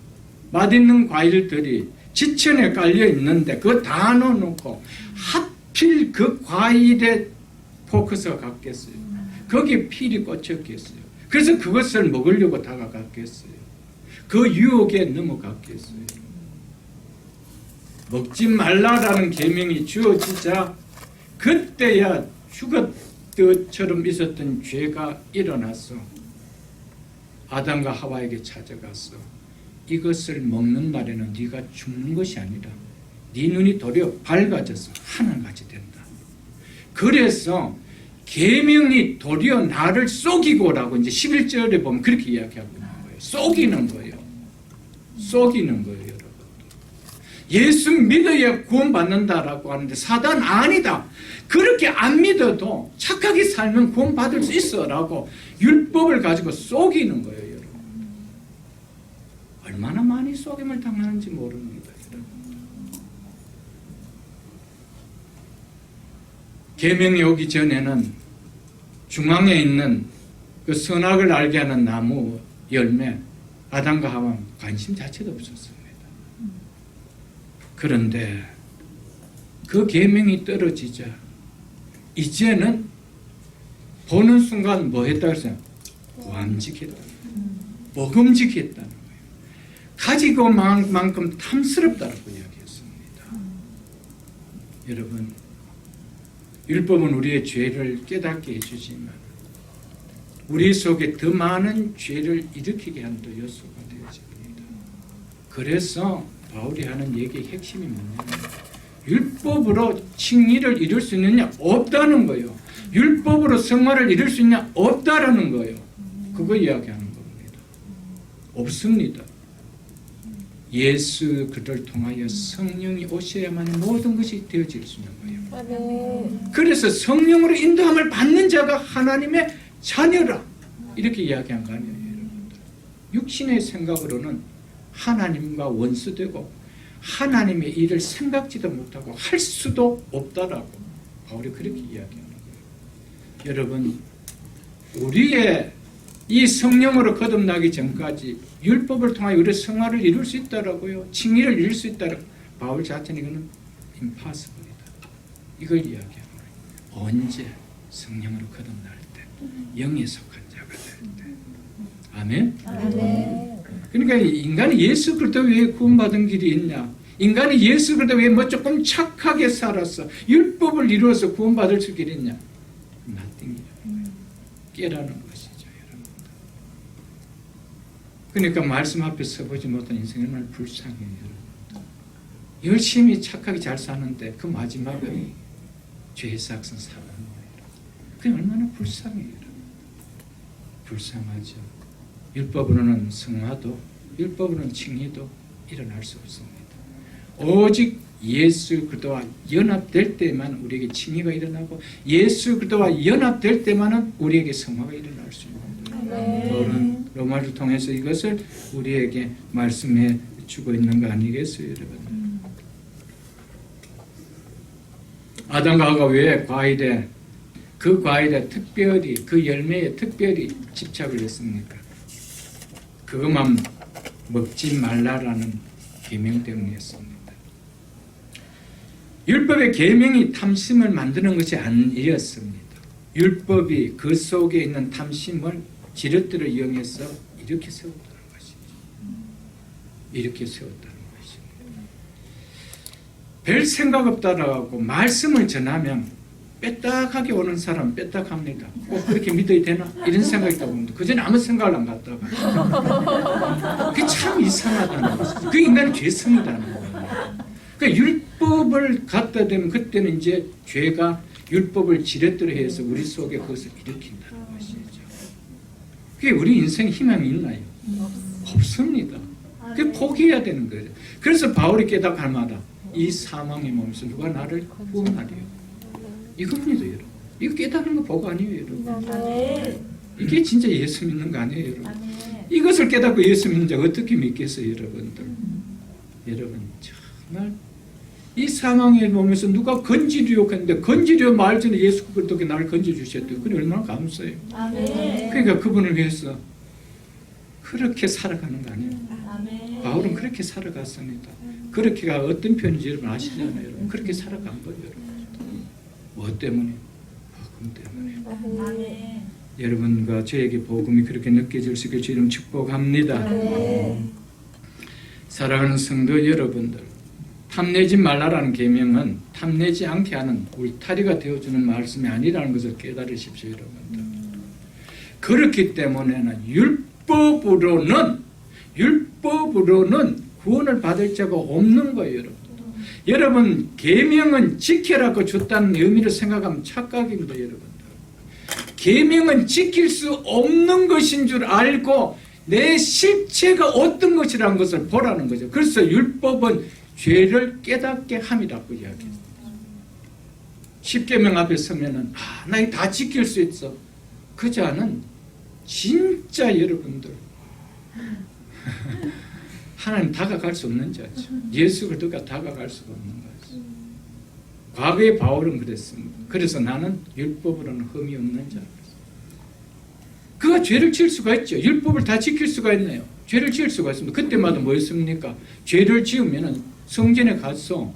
맛있는 과일들이 지천에 깔려 있는데 그거 다 넣어놓고 하필 그 과일에 포커스가 갔겠어요. 거기에 필이 꽂혔겠어요. 그래서 그것을 먹으려고 다가갔겠어요. 그 유혹에 넘어갔겠어요. 먹지 말라라는 계명이 주어지자 그때야 죽었듯처럼 있었던 죄가 일어났어. 아담과 하와에게 찾아갔어. 이것을 먹는 날에는 네가 죽는 것이 아니라 네 눈이 도리어 밝아져서 하나같이 된다. 그래서 계명이 도리어 나를 속이고라고 이제 11절에 보면 그렇게 이야기하고 있는 거예요. 속이는 거예요. 속이는 거예요, 여러분. 예수 믿어야 구원받는다라고 하는데 사단 아니다. 그렇게 안 믿어도 착하게 살면 구원받을 수 있어라고 율법을 가지고 속이는 거예요, 여러분. 얼마나 많이 속임을 당하는지 모릅니다, 여러분. 계명이 오기 전에는 중앙에 있는 그 선악을 알게 하는 나무 열매, 아담과 하와는 관심 자체도 없었습니다. 그런데 그 계명이 떨어지자 이제는 보는 순간 뭐 했다고 했어요? 보암직했다. 먹음직했다는 거예요. 가지고 만큼 탐스럽다라고 이야기했습니다. 여러분, 율법은 우리의 죄를 깨닫게 해주지만 우리 속에 더 많은 죄를 일으키게 하는 또 요소가 되어집니다. 그래서 바울이 하는 얘기의 핵심이 뭐냐면 율법으로 칭의를 이룰 수 있느냐? 없다는 거예요. 율법으로 성화를 이룰 수 있냐? 없다라는 거예요. 그거 이야기하는 겁니다. 없습니다. 예수 그를 통하여 성령이 오셔야만 모든 것이 되어질 수 있는 거예요. 그래서 성령으로 인도함을 받는 자가 하나님의 자녀라 이렇게 이야기한 거 아니에요, 여러분들. 육신의 생각으로는 하나님과 원수되고 하나님의 일을 생각지도 못하고 할 수도 없다라고 바울이 그렇게 이야기하는 거예요. 여러분, 우리의 이 성령으로 거듭나기 전까지 율법을 통하여 우리의 성화를 이룰 수 있다라고요. 칭의를 이룰 수 있다라고. 바울 자체는 이거는 impossible이다. 이걸 이야기하는 거예요. 언제? 성령으로 거듭날 때. 영에 속한 자가 될 때. 아멘? 아멘. 그러니까 인간이 예수 그리스도 외에 구원받은 길이 있냐? 인간이 예수 그리스도 외에 뭐 조금 착하게 살았어. 율법을 이루어서 구원받을 수 길이 있냐? nothing이라는 거예요. 깨라는 것이죠, 여러분. 그러니까 말씀 앞에 서보지 못한 인생은 정말 불쌍해요, 여러분. 열심히 착하게 잘 사는데 그 마지막은 죄의 삭선 사는 거예요. 그게 얼마나 불쌍해요, 여러분. 불쌍하죠. 율법으로는 성화도 율법으로는 칭의도 일어날 수 없습니다. 오직 예수 그리스도와 연합될 때만 우리에게 칭의가 일어나고 예수 그리스도와 연합될 때만은 우리에게 성화가 일어날 수 있습니다. 바울은 로마를 통해서 이것을 우리에게 말씀해 주고 있는 거 아니겠어요, 여러분? 아담과 하와가 왜 그 과일에 특별히 그 열매에 특별히 집착을 했습니까? 그것만 먹지 말라라는 계명 때문이었습니다. 율법의 계명이 탐심을 만드는 것이 아니었습니다. 율법이 그 속에 있는 탐심을 지렛대를 이용해서 이렇게 세웠다는 것이죠. 이렇게 세웠다는 것입니다. 별 생각 없다라고 말씀을 전하면 빼딱하게 오는 사람 빼딱합니다. 꼭 그렇게 믿어야 되나? 이런 생각이 있다고 그 전에 아무 생각을 안 갖다가 그게 참 이상하다는 것이죠. 그 인간의 죄성이라는 거예요. 그러니까 율법을 갖다 대면 그때는 이제 죄가 율법을 지렛대로 해서 우리 속에 그것을 일으킨다는 것이죠. 그게 우리 인생에 희망이 있나요? 없습니다. 그게 포기해야 되는 거예요. 그래서 바울이 깨닫할 마다 이 사망의 몸에서 누가 나를 구원하리요? 이겁니다, 여러분. 이거 깨닫는 거 보고 아니에요, 여러분. 이게 진짜 예수 믿는 거 아니에요, 여러분. 이것을 깨닫고 예수 믿는 자 어떻게 믿겠어요, 여러분들? 여러분, 정말 이 상황에 보면서 누가 건지려 했는데 건지려 말 전에 예수 그리스도께 나를 건져주셨대요. 그게 얼마나 감사해요. 아멘. 그러니까 그분을 위해서 그렇게 살아가는 거 아니에요. 아멘. 바울은 그렇게 살아갔습니다. 그렇게가 어떤 편인지 여러분 아시잖아요. 여러분. 그렇게 살아간 거예요. 여러분. 뭐 때문에? 복음 때문에. 아멘. 여러분과 저에게 복음이 그렇게 느껴질 수 있게 주님 축복합니다. 아멘. 사랑하는 성도 여러분들, 탐내지 말라라는 계명은 탐내지 않게 하는 울타리가 되어주는 말씀이 아니라는 것을 깨달으십시오, 여러분들. 그렇기 때문에는 율법으로는 구원을 받을 자가 없는 거예요, 여러분. 여러분, 계명은 지켜라고 줬다는 의미를 생각하면 착각입니다, 여러분들. 계명은 지킬 수 없는 것인 줄 알고 내 실체가 어떤 것이라는 것을 보라는 거죠. 그래서 율법은 죄를 깨닫게 함이라고 이야기합니다. 십계명 앞에 서면은 나 이거 다 지킬 수 있어. 그 자는 진짜 여러분들 하나님 다가갈 수 없는 자죠. 예수 그리스도가 다가갈 수가 없는 거죠. 과거의 바울은 그랬습니다. 그래서 나는 율법으로는 흠이 없는 자. 그가 죄를 지을 수가 있죠. 율법을 다 지킬 수가 있네요. 죄를 지을 수가 있습니다. 그때마다 뭐였습니까? 죄를 지으면 성전에 가서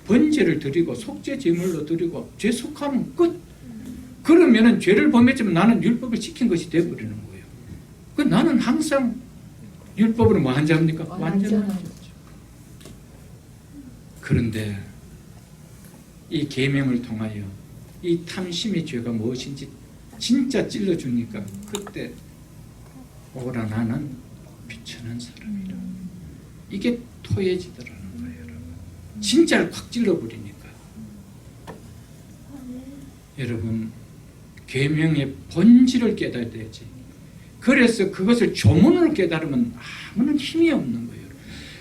번제를 드리고 속죄 제물로 드리고 죄 속하면 끝. 그러면은 죄를 범했지만 나는 율법을 지킨 것이 되어버리는 거예요. 그 나는 항상 율법으로 뭐 한 자입니까? 완전한 자죠. 그런데 이 계명을 통하여 이 탐심의 죄가 무엇인지 진짜 찔러주니까 그때 오라 나는 비천한 사람이라. 이게 토해지더라는 거예요, 여러분. 진짜를 확 찔러버리니까. 여러분, 계명의 본질을 깨달아야 되지. 그래서 그것을 조문으로 깨달으면 아무런 힘이 없는 거예요.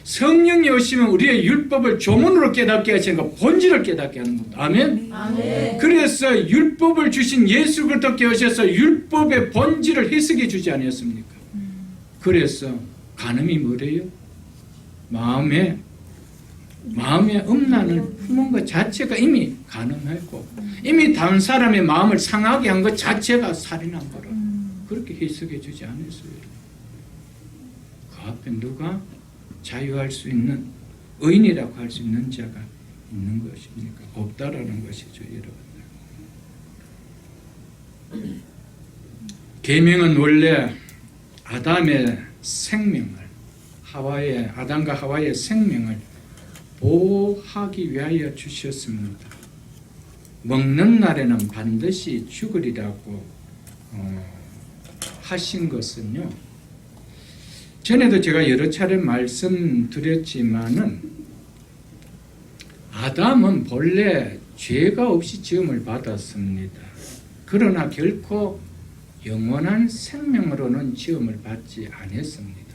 성령이 오시면 우리의 율법을 조문으로 깨닫게 하시니까 본질을 깨닫게 하는 겁니다. 아멘? 아멘. 그래서 율법을 주신 예수 그리스도께 오셔서 율법의 본질을 해석해 주지 아니었습니까? 그래서 간음이 뭐래요? 마음에 음란을 품은 것 자체가 이미 간음했고 이미 다른 사람의 마음을 상하게 한 것 자체가 살인한 거라. 그렇게 해석해 주지 않았어요. 그 앞에 누가 자유할 수 있는 의인이라고 할 수 있는 자가 있는 것입니까? 없다라는 것이죠, 여러분들. 계명은 원래 아담의 생명을 아담과 하와의 생명을 보호하기 위하여 주셨습니다. 먹는 날에는 반드시 죽으리라고 하신 것은요. 전에도 제가 여러 차례 말씀드렸지만은 아담은 본래 죄가 없이 지음을 받았습니다. 그러나 결코 영원한 생명으로는 지음을 받지 않았습니다.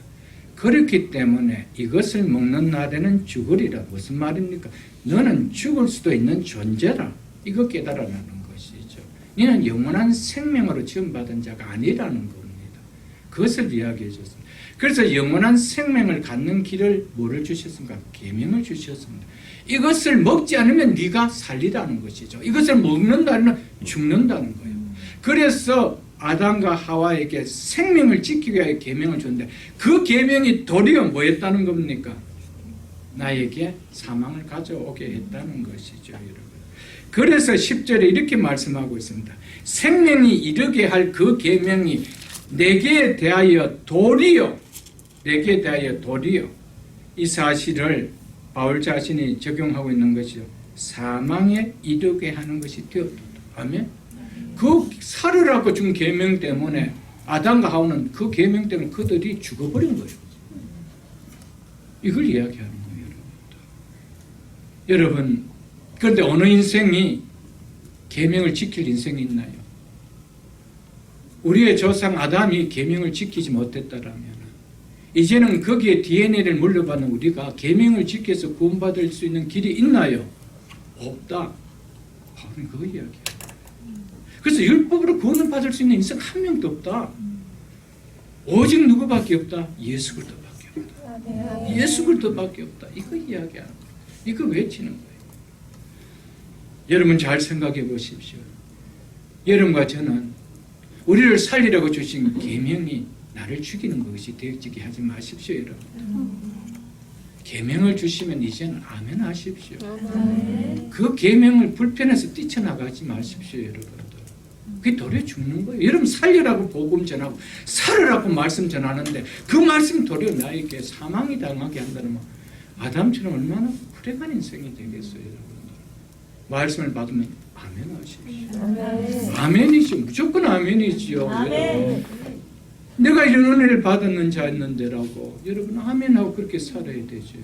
그렇기 때문에 이것을 먹는 날에는 죽으리라. 무슨 말입니까? 너는 죽을 수도 있는 존재라. 이거 깨달아라는 것이죠. 너는 영원한 생명으로 지음받은 자가 아니라는 겁니다. 그것을 이야기해 줬습니다. 그래서 영원한 생명을 갖는 길을 뭐를 주셨습니까? 계명을 주셨습니다. 이것을 먹지 않으면 네가 살리라는 것이죠. 이것을 먹는다는 죽는다는 거예요. 그래서 아담과 하와에게 생명을 지키기 위하여 계명을 줬는데 그 계명이 도리어 뭐였다는 겁니까? 나에게 사망을 가져오게 했다는 것이죠, 여러분. 그래서 10절에 이렇게 말씀하고 있습니다. 생명이 이르게 할 그 계명이 내게 대하여 도리어 이 사실을 바울 자신이 적용하고 있는 것이죠. 사망에 이르게 하는 것이 되었다. 아멘. 그 살으라고 준 계명 때문에 아담과 하와는 그 계명 때문에 그들이 죽어버린 거예요. 이걸 이야기하는 거예요, 여러분. 그런데 어느 인생이 계명을 지킬 인생이 있나요? 우리의 조상 아담이 계명을 지키지 못했다라면 이제는 거기에 DNA를 물려받는 우리가 계명을 지켜서 구원받을 수 있는 길이 있나요? 없다. 바울은 그거 이야기해요. 그래서 율법으로 구원을 받을 수 있는 인생 한 명도 없다. 오직 누구밖에 없다? 예수 그리스도밖에 없다. 예수 그리스도밖에 없다. 이거 이야기하는 거예요. 이거 외치는 거예요. 여러분 잘 생각해 보십시오. 여러분과 저는 우리를 살리라고 주신 계명이 나를 죽이는 것이 되어지게 하지 마십시오, 여러분. 계명을 주시면 이제는 아멘 하십시오. 그 계명을 불편해서 뛰쳐나가지 마십시오, 여러분들. 그게 도리어 죽는 거예요. 여러분 살리라고 복음 전하고 살으라고 말씀 전하는데 그 말씀 도리어 나에게 사망이 당하게 한다면 아담처럼 얼마나 불행한 인생이 되겠어요, 여러분들. 말씀을 받으면 아멘 하십시오. 아멘이죠. 무조건 아멘이지요. 여러분. 내가 이런 은혜를 받았는 자였는데라고 여러분 아멘하고 그렇게 살아야 되죠.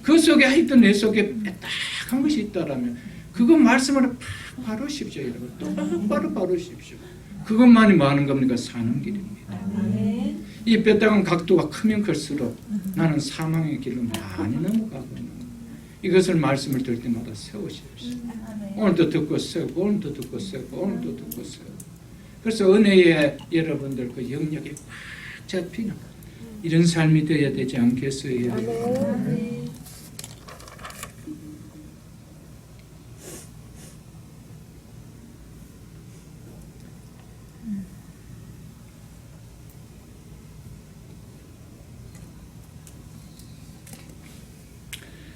그 속에 하여튼 내 속에 빽딱한 것이 있다라면 그거 말씀을 바르십시오, 여러분. 똑바로 바르십시오. 그것만이 뭐 하는 겁니까? 사는 길입니다. 이 뼈다간 각도가 크면 클수록 나는 사망의 길로 많이 넘어가고 있는 거예요. 이것을 말씀을 들 때마다 세우십시오. 오늘도 듣고 세우고 오늘도 듣고 세우고 오늘도 듣고 세우고. 그래서 은혜에 여러분들 그 영역이 확 잡히는 이런 삶이 되어야 되지 않겠어요, 여러분?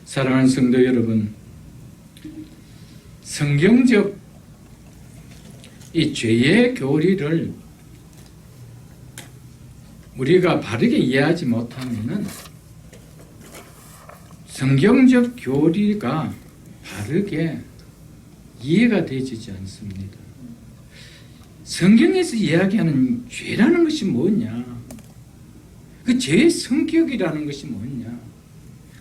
사랑하는 성도 여러분, 성경적 이 죄의 교리를 우리가 바르게 이해하지 못하면은 성경적 교리가 바르게 이해가 되지 않습니다. 성경에서 이야기하는 죄라는 것이 뭐냐? 그 죄의 성격이라는 것이 뭐냐?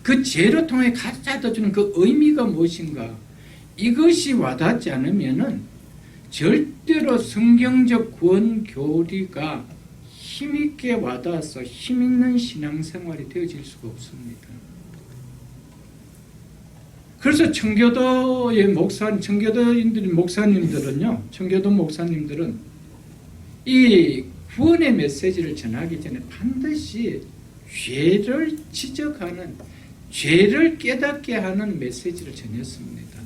그 죄로 통해 가져다 주는 그 의미가 무엇인가? 이것이 와닿지 않으면은 절대로 성경적 구원 교리가 힘있게 와닿아서 힘있는 신앙생활이 되어질 수가 없습니다. 그래서 청교도의 청교도 목사님들은 이 구원의 메시지를 전하기 전에 반드시 죄를 지적하는, 죄를 깨닫게 하는 메시지를 전했습니다.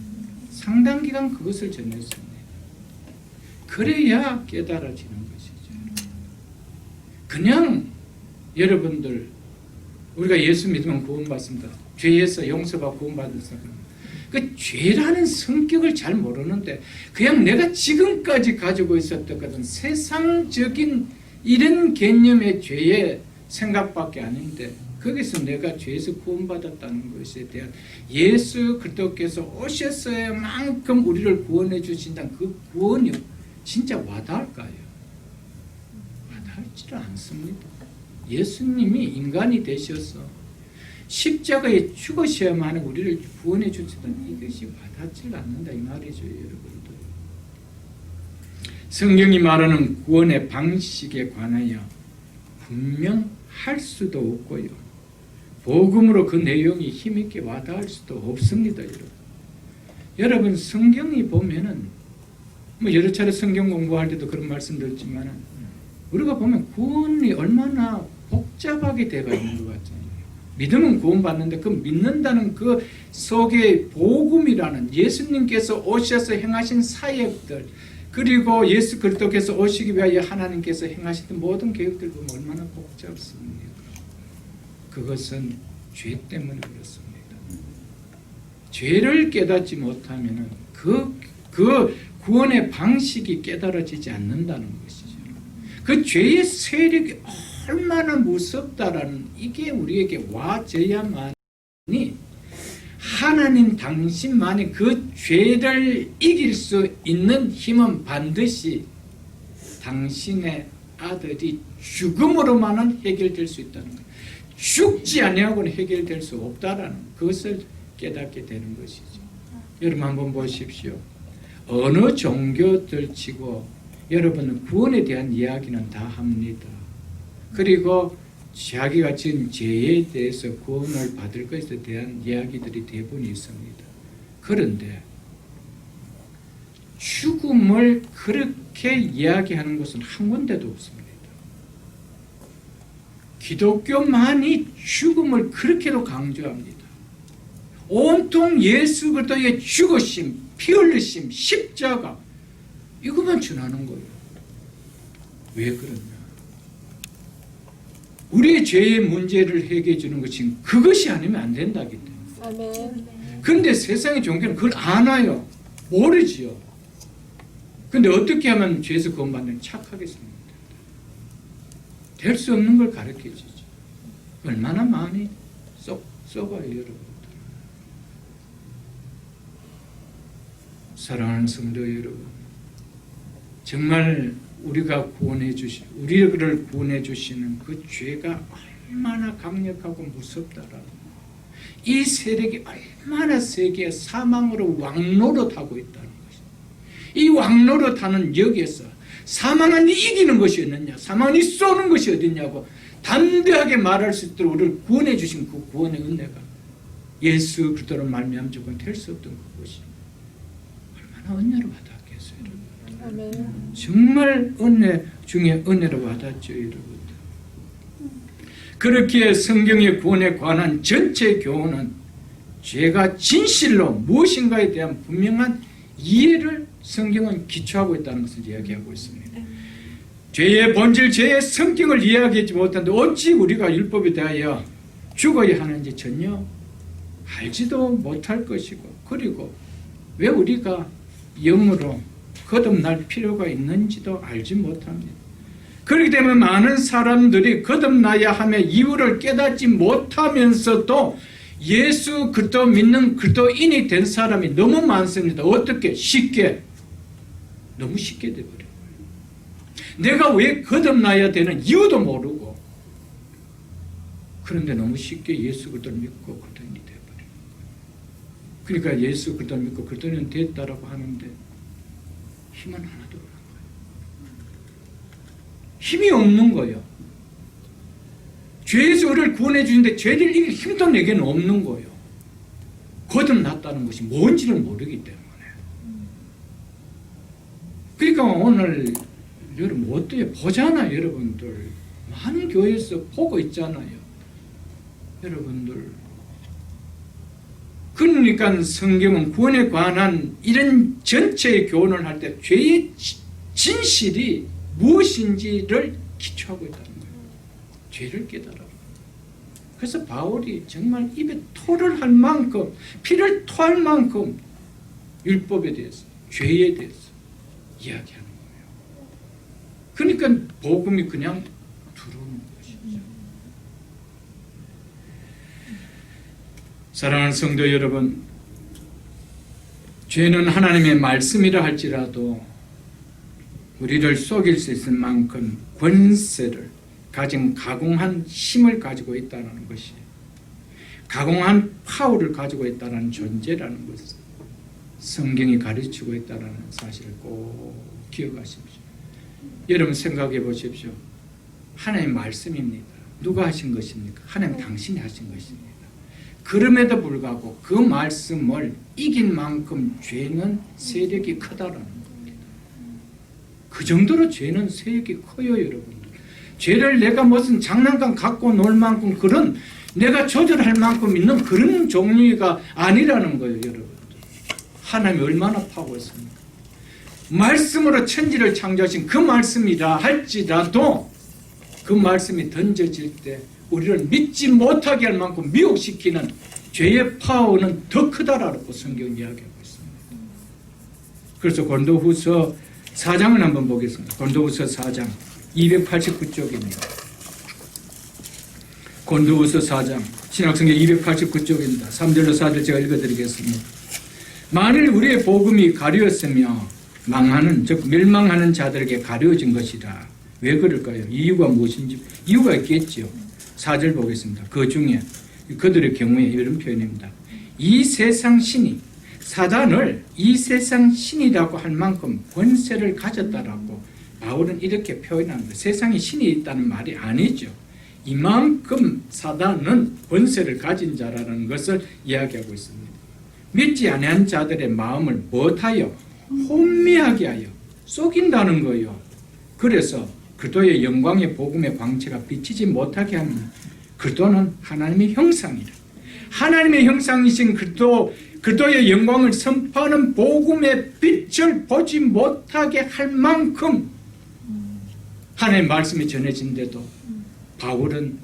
상당 기간 그것을 전했습니다. 그래야 깨달아지는 것이죠. 그냥 여러분들 우리가 예수 믿으면 구원받습니다. 죄에서 용서받고 구원받을 사람. 그 죄라는 성격을 잘 모르는데 그냥 내가 지금까지 가지고 있었던 그런 세상적인 이런 개념의 죄의 생각밖에 아닌데 거기서 내가 죄에서 구원받았다는 것에 대한 예수 그리스도께서 오셨어야만큼 우리를 구원해 주신다는 그 구원이 진짜 와닿을까요? 와닿지를 않습니다. 예수님이 인간이 되셔서 십자가에 죽으셔야만 우리를 구원해 주시던 이것이 와닿지 않는다 이 말이죠, 여러분들. 성경이 말하는 구원의 방식에 관하여 분명할 수도 없고요. 복음으로 그 내용이 힘있게 와닿을 수도 없습니다, 여러분. 여러분 성경이 보면은 여러 차례 성경 공부할 때도 그런 말씀 드렸지만 우리가 보면 구원이 얼마나 복잡하게 되어 있는 것 같잖아요. 믿으면 구원받는데 그 믿는다는 그 속에 복음이라는 예수님께서 오셔서 행하신 사역들 그리고 예수 그리스도께서 오시기 위하여 하나님께서 행하시던 모든 계획들 보면 얼마나 복잡습니까? 그것은 죄 때문에 그렇습니다. 죄를 깨닫지 못하면 그 구원의 방식이 깨달아지지 않는다는 것이죠. 그 죄의 세력이 얼마나 무섭다라는 이게 우리에게 와져야만이 하나님 당신만이 그 죄를 이길 수 있는 힘은 반드시 당신의 아들이 죽음으로만은 해결될 수 있다는 거예요. 죽지 아니하고는 해결될 수 없다라는 그것을 깨닫게 되는 것이죠. 여러분 한번 보십시오. 어느 종교들 치고 여러분은 구원에 대한 이야기는 다 합니다. 그리고 자기가 지은 죄에 대해서 구원을 받을 것에 대한 이야기들이 대부분 있습니다. 그런데 죽음을 그렇게 이야기하는 곳은 한 군데도 없습니다. 기독교만이 죽음을 그렇게도 강조합니다. 온통 예수 그리스도의 죽으심, 피 흘리심, 십자가 이것만 전하는 거예요. 왜 그러냐? 우리의 죄의 문제를 해결해 주는 것이 그것이 아니면 안 된다기 때문에. 아멘. 그런데 세상의 종교는 그걸 아나요? 모르지요. 근데 어떻게 하면 죄에서 구원받는 착하게 살면 된다. 될 수 없는 걸 가르쳐주죠. 얼마나 많이 써봐요, 여러분. 사랑하는 성도 여러분, 정말 우리를 구원해 주시는 그 죄가 얼마나 강력하고 무섭다라고, 이 세력이 얼마나 세계의 사망으로 왕노릇하고 있다는 것입니다. 이 왕노릇하는 여기에서 사망은 이기는 것이 없느냐, 사망은 쏘는 것이 어딨냐고 담대하게 말할 수 있도록 우리를 구원해 주신 그 구원의 은혜가 예수 그리스도로 말미암아 될 수 없던 그것이 얼마나 은혜로 받았겠어요, 여러분. 아멘. 정말 은혜 중에 은혜로 받았죠, 여러분. 그렇게 성경의 구원에 관한 전체 교훈은 죄가 진실로 무엇인가에 대한 분명한 이해를 성경은 기초하고 있다는 것을 이야기하고 있습니다. 죄의 본질, 죄의 성격을 이해하지 못하는데 어찌 우리가 율법에 대하여 죽어야 하는지 전혀 알지도 못할 것이고, 그리고 왜 우리가 영으로 거듭날 필요가 있는지도 알지 못합니다. 그렇기 때문에 많은 사람들이 거듭나야 함의 이유를 깨닫지 못하면서도 예수 그리스도 믿는 그리스도인이 된 사람이 너무 많습니다. 어떻게? 쉽게. 너무 쉽게 돼버려요. 내가 왜 거듭나야 되는 이유도 모르고, 그런데 너무 쉽게 예수 그리스도를 믿고 그리스도인이 돼버려요. 그러니까 예수 그리스도를 믿고 그리스도인 됐다라고 하는데 힘은 하나도 없는 거예요. 힘이 없는 거예요. 죄에서 우리를 구원해 주는데 죄를 이길 힘도 내게는 없는 거예요. 거듭났다는 것이 뭔지를 모르기 때문에. 그러니까 오늘 여러분 어때요? 보잖아요, 여러분들. 많은 교회에서 보고 있잖아요, 여러분들. 그러니까 성경은 구원에 관한 이런 전체의 교훈을 할 때 죄의 진실이 무엇인지를 기초하고 있다는 거예요. 죄를 깨달아. 그래서 바울이 정말 입에 토를 할 만큼, 피를 토할 만큼 율법에 대해서, 죄에 대해서 이야기하는 거예요. 그러니까 복음이 그냥 들어오는 것이죠. 사랑하는 성도 여러분, 죄는 하나님의 말씀이라 할지라도 우리를 속일 수 있을 만큼 권세를 가진 가공한 힘을 가지고 있다는 것이, 가공한 파워를 가지고 있다는 존재라는 것을 성경이 가르치고 있다는 사실을 꼭 기억하십시오. 여러분 생각해 보십시오. 하나님의 말씀입니다. 누가 하신 것입니까? 하나님 당신이 하신 것입니다. 그럼에도 불구하고 그 말씀을 이긴 만큼 죄는 세력이 크다라는 겁니다. 그 정도로 죄는 세력이 커요, 여러분들. 죄를 내가 무슨 장난감 갖고 놀 만큼, 그런 내가 조절할 만큼 있는 그런 종류가 아니라는 거예요, 여러분들. 하나님이 얼마나 파워했습니까? 말씀으로 천지를 창조하신 그 말씀이라 할지라도 그 말씀이 던져질 때 우리를 믿지 못하게 할 만큼 미혹시키는 죄의 파워는 더 크다라고 성경이 이야기하고 있습니다. 그래서 고린도후서 4장을 한번 보겠습니다. 고린도후서 4장 289쪽입니다. 고린도후서 4장 신약성경 289쪽입니다. 3절로 4절 제가 읽어드리겠습니다. 만일 우리의 복음이 가려웠으며 망하는, 즉 멸망하는 자들에게 가려진 것이라. 왜 그럴까요? 이유가 무엇인지 이유가 있겠죠. 4절 보겠습니다. 그 중에 그들의 경우에 이런 표현입니다. 이 세상 신이 사단을 이 세상 신이라고 할 만큼 권세를 가졌다라고 바울은 이렇게 표현합니다. 세상에 신이 있다는 말이 아니죠. 이만큼 사단은 권세를 가진 자라는 것을 이야기하고 있습니다. 믿지 아니한 자들의 마음을 못하여 혼미하게 하여 속인다는 거예요. 그래서 그리스도의 영광의 복음의 광채가 비치지 못하게 하면 그리스도는 하나님의 형상이라, 하나님의 형상이신 그리스도의 영광을 선포하는 복음의 빛을 보지 못하게 할 만큼 하나님의 말씀이 전해진데도 바울은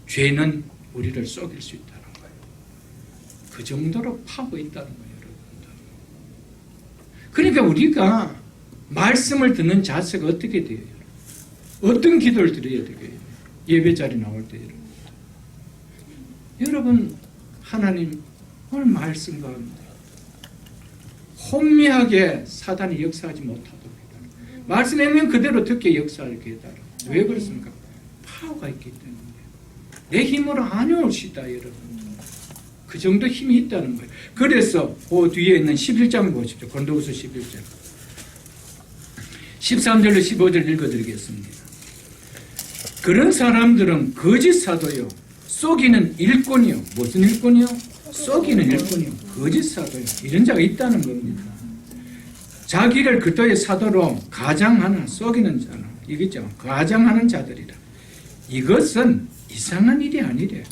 죄는 우리를 속일 수 있다는 거예요. 그 정도로 파고 있다는 거예요, 여러분들. 그러니까 우리가 말씀을 듣는 자세가 어떻게 돼요? 어떤 기도를 드려야 되겠어요? 예배 자리 나올 때 여러분 하나님 오늘 말씀 가운데 혼미하게 사단이 역사하지 못하도록 해달라. 말씀의 명 그대로 듣게 역사하게 해달라. 왜 그렇습니까? 파워가 있기 때문에. 내 힘으로 안 올 수 있다, 여러분. 그 정도 힘이 있다는 거예요. 그래서 그 뒤에 있는 11장 보십시오. 고린도후서 11장 13절로 15절 읽어드리겠습니다. 그런 사람들은 거짓 사도요, 속이는 일꾼이요. 무슨 일꾼이요? 속이는 일꾼이요, 거짓 사도요. 이런 자가 있다는 겁니다. 자기를 그리스도의 사도로 가장하는, 속이는 자는 이겠죠. 가장하는 자들이라. 이것은 이상한 일이 아니래.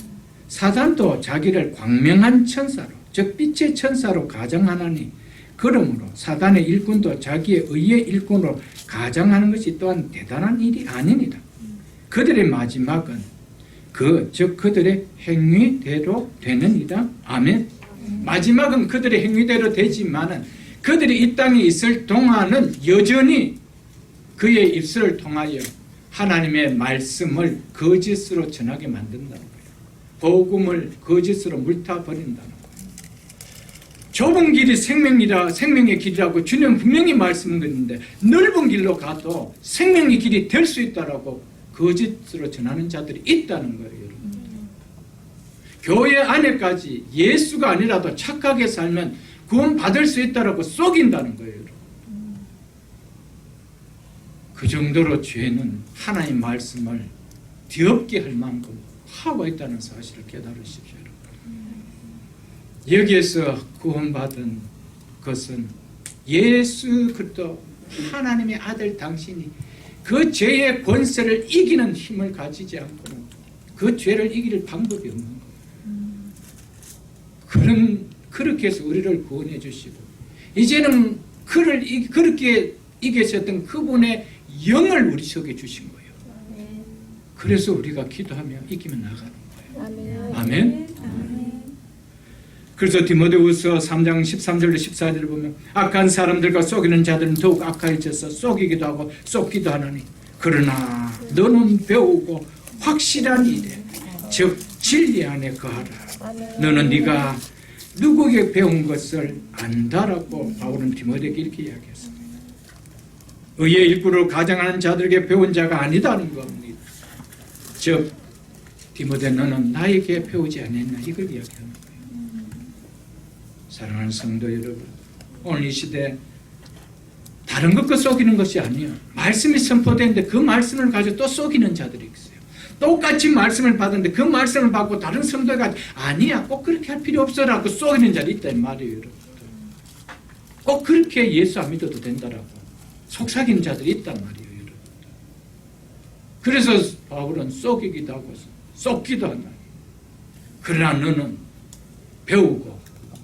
사단도 자기를 광명한 천사로, 즉 빛의 천사로 가장하나니, 그러므로 사단의 일꾼도 자기의 의의 일꾼으로 가장하는 것이 또한 대단한 일이 아닙니다. 그들의 마지막은 즉 그들의 행위대로 되느니라. 아멘. 마지막은 그들의 행위대로 되지만은 그들이 이 땅에 있을 동안은 여전히 그의 입술을 통하여 하나님의 말씀을 거짓으로 전하게 만든다는 거예요. 복음을 거짓으로 물타버린다는 거예요. 좁은 길이 생명의 길이라고 주님 분명히 말씀했는데, 넓은 길로 가도 생명의 길이 될 수 있다라고 거짓으로 전하는 자들이 있다는 거예요, 여러분. 교회 안에까지 예수가 아니라도 착하게 살면 구원 받을 수 있다라고 속인다는 거예요, 여러분. 그 정도로 죄는 하나님의 말씀을 뒤엎게 할 만큼 하고 있다는 사실을 깨달으십시오, 여러분. 여기에서 구원받은 것은 예수 그리스도 하나님의 아들 당신이 그 죄의 권세를 이기는 힘을 가지지 않고는 그 죄를 이길 방법이 없는 거예요. 그렇게 해서 우리를 구원해 주시고, 이제는 그렇게 이기셨던 그분의 영을 우리 속에 주신 거예요. 그래서 우리가 기도하며 이기며 나가는 거예요. 아멘. 그래서 디모데후서 3장 13절로 14절을 보면, 악한 사람들과 속이는 자들은 더욱 악해져서 속이기도 하고 속기도 하나니, 그러나 너는 배우고 확실한 일에, 즉 진리 안에 거하라. 너는 네가 누구에게 배운 것을 안다라고 바울은 디모데에게 이렇게 이야기했습니다. 의의 일꾼으로 가장하는 자들에게 배운 자가 아니다는 겁니다. 즉 디모데, 너는 나에게 배우지 않았나, 이걸 이야기하는 거예요. 사랑하는 성도 여러분, 오늘 이 시대 다른 것과 속이는 것이 아니에요. 말씀이 선포되는데 그 말씀을 가지고 또 속이는 자들이 있어요. 똑같이 말씀을 받았는데 그 말씀을 받고 다른 성도가 아니야, 꼭 그렇게 할 필요 없어라고 속이는 자들이 있단 말이에요, 여러분. 꼭 그렇게 예수 안 믿어도 된다라고 속삭이는 자들이 있단 말이에요, 여러분. 그래서 바울은 속이기도 하고 속기도 한다. 그러나 너는 배우고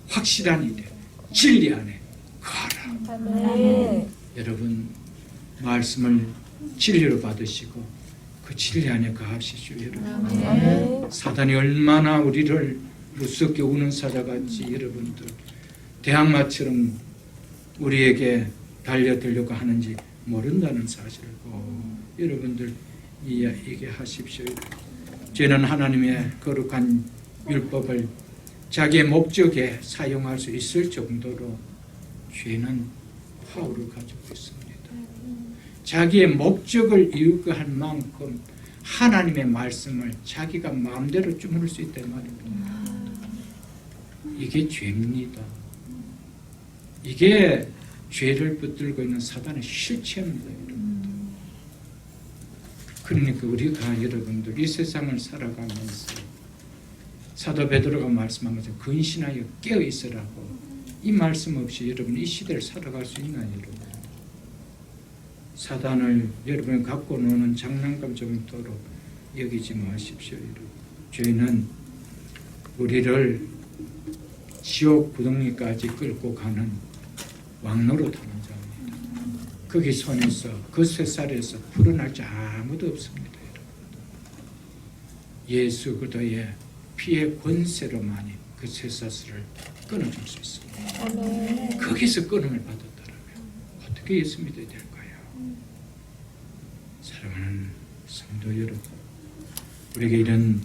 확실한 일에 진리 안에 거하라. 여러분, 말씀을 진리로 받으시고 그 진리 안에 거하십시오, 여러분. 사단이 얼마나 우리를 무섭게 우는 사자같이 여러분들 대항마처럼 우리에게 달려들려고 하는지 모른다는 사실을 꼭 여러분들 얘기하십시오. 죄는 하나님의 거룩한 율법을 자기의 목적에 사용할 수 있을 정도로 죄는 파워를 가지고 있습니다. 자기의 목적을 이루게 할 만큼 하나님의 말씀을 자기가 마음대로 주무를 수 있단 말입니다. 이게 죄입니다. 이게 죄를 붙들고 있는 사단의 실체입니다, 여러분들. 그러니까 우리가 여러분들 이 세상을 살아가면서 사도 베드로가 말씀한 것처럼 근신하여 깨어 있으라고, 이 말씀 없이 여러분 이 시대를 살아갈 수 있나요, 여러분? 사단을 여러분이 갖고 노는 장난감 정도로 여기지 마십시오, 여러분. 죄는 우리를 지옥 구덩이까지 끌고 가는 왕노릇하는 자입니다. 거기 손에서 그 쇠살에서 풀어날 자 아무도 없습니다. 예수 그리스도의 피의 권세로만이 그 쇠사슬을 끊어줄 수 있습니다. 아멘. 거기서 끊음을 받았다면 어떻게 예수 믿어야 될까요? 사랑하는 성도 여러분, 우리에게 이런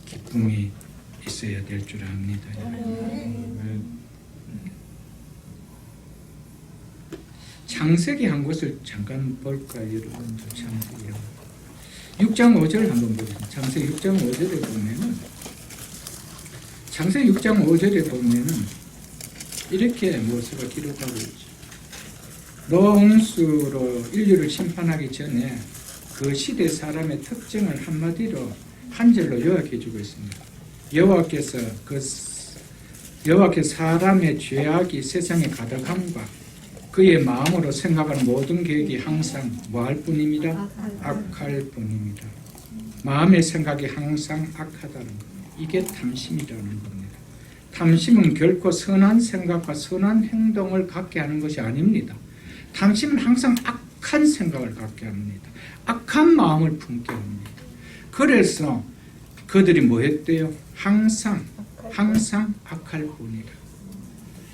기쁨이 있어야 될 줄 압니다. 창세기 한 곳을 잠깐 볼까요, 여러분? 창세기 6장 5절 한번 보겠습니다. 창세기 6장 5절에 보면은 창세기 6장 5절에 보면은 이렇게 모세가 기록하고 있죠. 노아 홍수로 인류를 심판하기 전에 그 시대 사람의 특징을 한마디로 한 절로 요약해 주고 있습니다. 여호와께서 사람의 죄악이 세상에 가득함과 그의 마음으로 생각하는 모든 계획이 항상 뭐할 뿐입니다. 악할 뿐입니다. 마음의 생각이 항상 악하다는 것. 이게 탐심이라는 겁니다. 탐심은 결코 선한 생각과 선한 행동을 갖게 하는 것이 아닙니다. 탐심은 항상 악한 생각을 갖게 합니다. 악한 마음을 품게 합니다. 그래서 그들이 뭐 했대요? 항상 악할 뿐이라.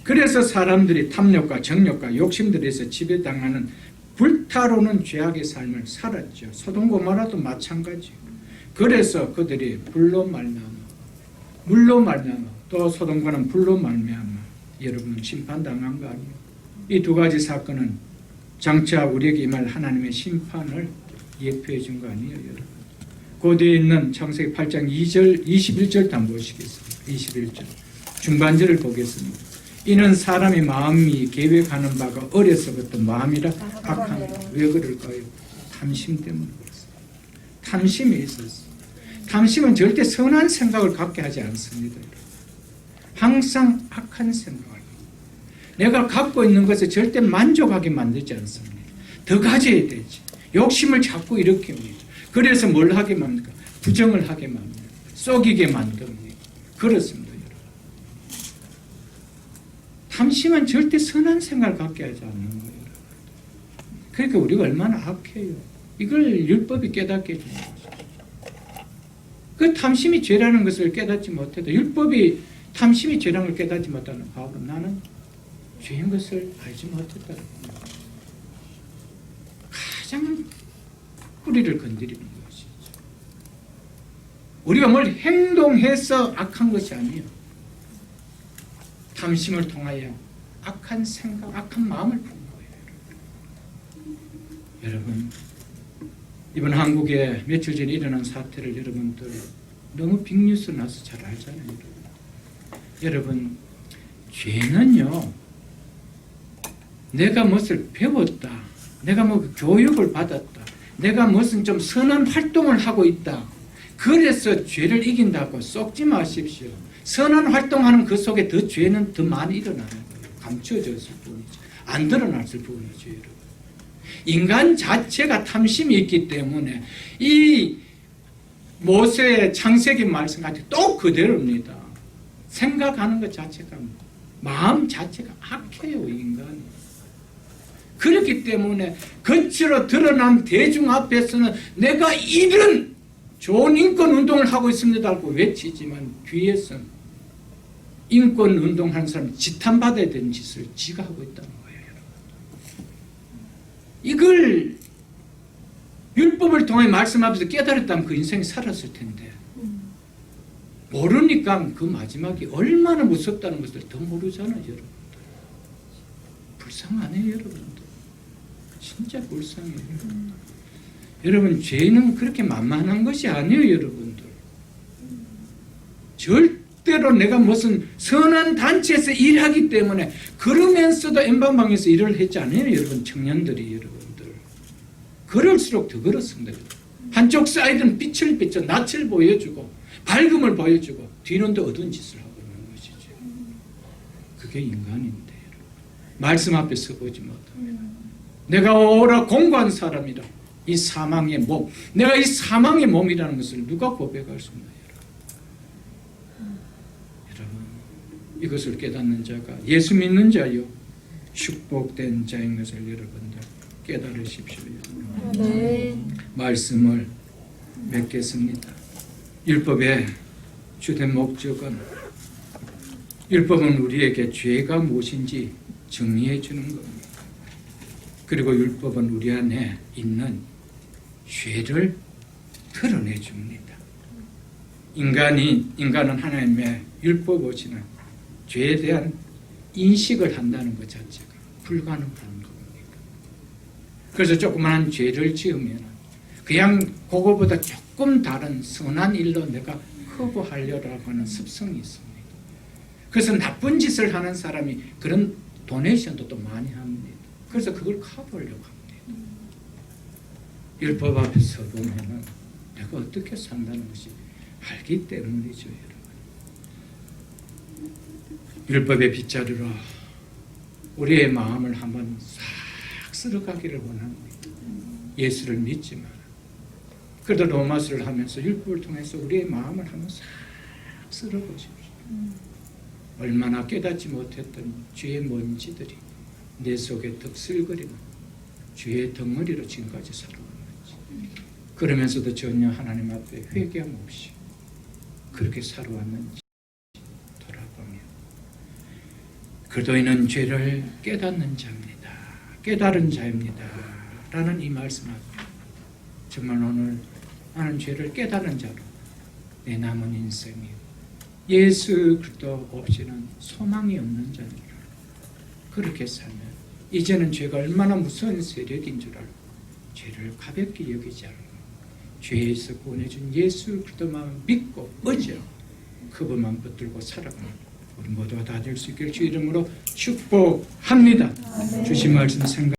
그래서 사람들이 탐욕과 정욕과 욕심들에서 지배당하는 불타오르는 죄악의 삶을 살았죠. 소돔 고모라도 마찬가지예요. 그래서 그들이 불로 말미암아, 물로 말미암아, 또 소돔과는 불로 말미암아 여러분 심판당한 거 아니에요? 이 두 가지 사건은 장차 우리에게 임할 하나님의 심판을 예표해 준 거 아니에요, 여러분? 고대에 있는 창세기 8장 2절, 21절도 한번 보시겠습니다. 21절 중반절을 보겠습니다. 이는 사람의 마음이 계획하는 바가 어려서부터 마음이라 악한. 왜 그럴까요? 탐심 때문에 그렇습니다. 탐심이 있었어요. 탐심은 절대 선한 생각을 갖게 하지 않습니다. 항상 악한 생각을. 내가 갖고 있는 것에 절대 만족하게 만들지 않습니다. 더 가져야 되지. 욕심을 자꾸 일으킵니다. 그래서 뭘 하게 만듭니까? 부정을 하게 만듭니다. 속이게 만듭니다. 그렇습니다, 여러분. 탐심은 절대 선한 생각을 갖게 하지 않는 거예요. 그러니까 우리가 얼마나 악해요. 이걸 율법이 깨닫게 해주는 거죠. 그 탐심이 죄라는 것을 깨닫지 못해도 율법이 탐심이 죄라는 걸 깨닫지 못하는 바로 나는 죄인 것을 알지 못했다는 겁니다. 가장 뿌리를 건드리는 것이죠. 우리가 뭘 행동해서 악한 것이 아니에요. 탐심을 통하여 악한 생각, 악한 마음을 푼 거예요. 여러분, 이번 한국에 며칠 전에 일어난 사태를 여러분들 너무 빅뉴스 나서 잘 알잖아요. 여러분, 죄는요, 내가 무엇을 배웠다, 내가 뭐 교육을 받았다, 내가 무슨 좀 선한 활동을 하고 있다, 그래서 죄를 이긴다고 속지 마십시오. 선한 활동하는 그 속에 더 죄는 더 많이 일어나는 거예요. 감춰졌을 뿐이죠. 안 드러났을 뿐이죠, 여러분. 인간 자체가 탐심이 있기 때문에 이 모세의 창세기 말씀같이 또 그대로입니다. 생각하는 것 자체가, 마음 자체가 악해요, 인간이. 그렇기 때문에 겉으로 드러난 대중 앞에서는 내가 이런 좋은 인권 운동을 하고 있습니다 하고 외치지만 뒤에서는 인권 운동하는 사람이 지탄받아야 되는 짓을 지가 하고 있다는 거예요, 여러분. 이걸 율법을 통해 말씀하면서 깨달았다면 그 인생이 살았을 텐데 모르니까 그 마지막이 얼마나 무섭다는 것을 더 모르잖아요, 여러분들. 불쌍하네요, 여러분들. 진짜 불쌍해요. 여러분, 죄는 그렇게 만만한 것이 아니에요, 여러분들. 절대로 내가 무슨 선한 단체에서 일하기 때문에 그러면서도 엠방방에서 일을 했지 않아요, 여러분. 청년들이, 여러분들. 그럴수록 더 그렇습니다. 한쪽 사이드는 빛을 비춰 낯을 보여주고 밝음을 보여주고 뒤는 더 어두운 짓을 하고 있는 것이죠. 그게 인간인데, 여러분. 말씀 앞에 서보지 못합니다. 내가 오라 공고한 사람이라. 이 사망의 몸, 내가 이 사망의 몸이라는 것을 누가 고백할 수 있나요? 이것을 깨닫는 자가 예수 믿는 자요 축복된 자인 것을 여러분들 깨달으십시오. 네. 말씀을 맺겠습니다. 율법의 주된 목적은 율법은 우리에게 죄가 무엇인지 정리해 주는 겁니다. 그리고 율법은 우리 안에 있는 죄를 드러내 줍니다. 인간은 하나님의 율법 없이는 죄에 대한 인식을 한다는 것 자체가 불가능한 겁니다. 그래서 조그마한 죄를 지으면 그냥 그거보다 조금 다른 선한 일로 내가 커버하려고 하는 습성이 있습니다. 그래서 나쁜 짓을 하는 사람이 그런 도네이션도 또 많이 합니다. 그래서 그걸 커버하려고 합니다. 율법 앞에 서보면은 내가 어떻게 산다는 것이 알기 때문이죠, 여러분. 율법의 빗자루로 우리의 마음을 한번 싹 쓸어가기를 원합니다. 예수를 믿지만 그래도 로마서를 하면서 율법을 통해서 우리의 마음을 한번 싹 쓸어보십시오. 얼마나 깨닫지 못했던 죄의 먼지들이 내 속에 득실거리는 죄의 덩어리로 지금까지 살아왔는지, 그러면서도 전혀 하나님 앞에 회개함 없이 그렇게 살아왔는지 돌아보며 그도인은 죄를 깨닫는 자입니다. 깨달은 자입니다. 라는 이 말씀 앞에 정말 오늘 나는 죄를 깨닫는 자로 내 남은 인생이 예수 그리스도 없이는 소망이 없는 자니라. 그렇게 살면 이제는 죄가 얼마나 무서운 세력인 줄 알고 죄를 가볍게 여기지 않고 죄에서 구원해준 예수 그리스도만 믿고 의지하고 그분만 붙들고 살아가는 우리 모두가 다 될 수 있기를 주 이름으로 축복합니다. 주신 말씀 생각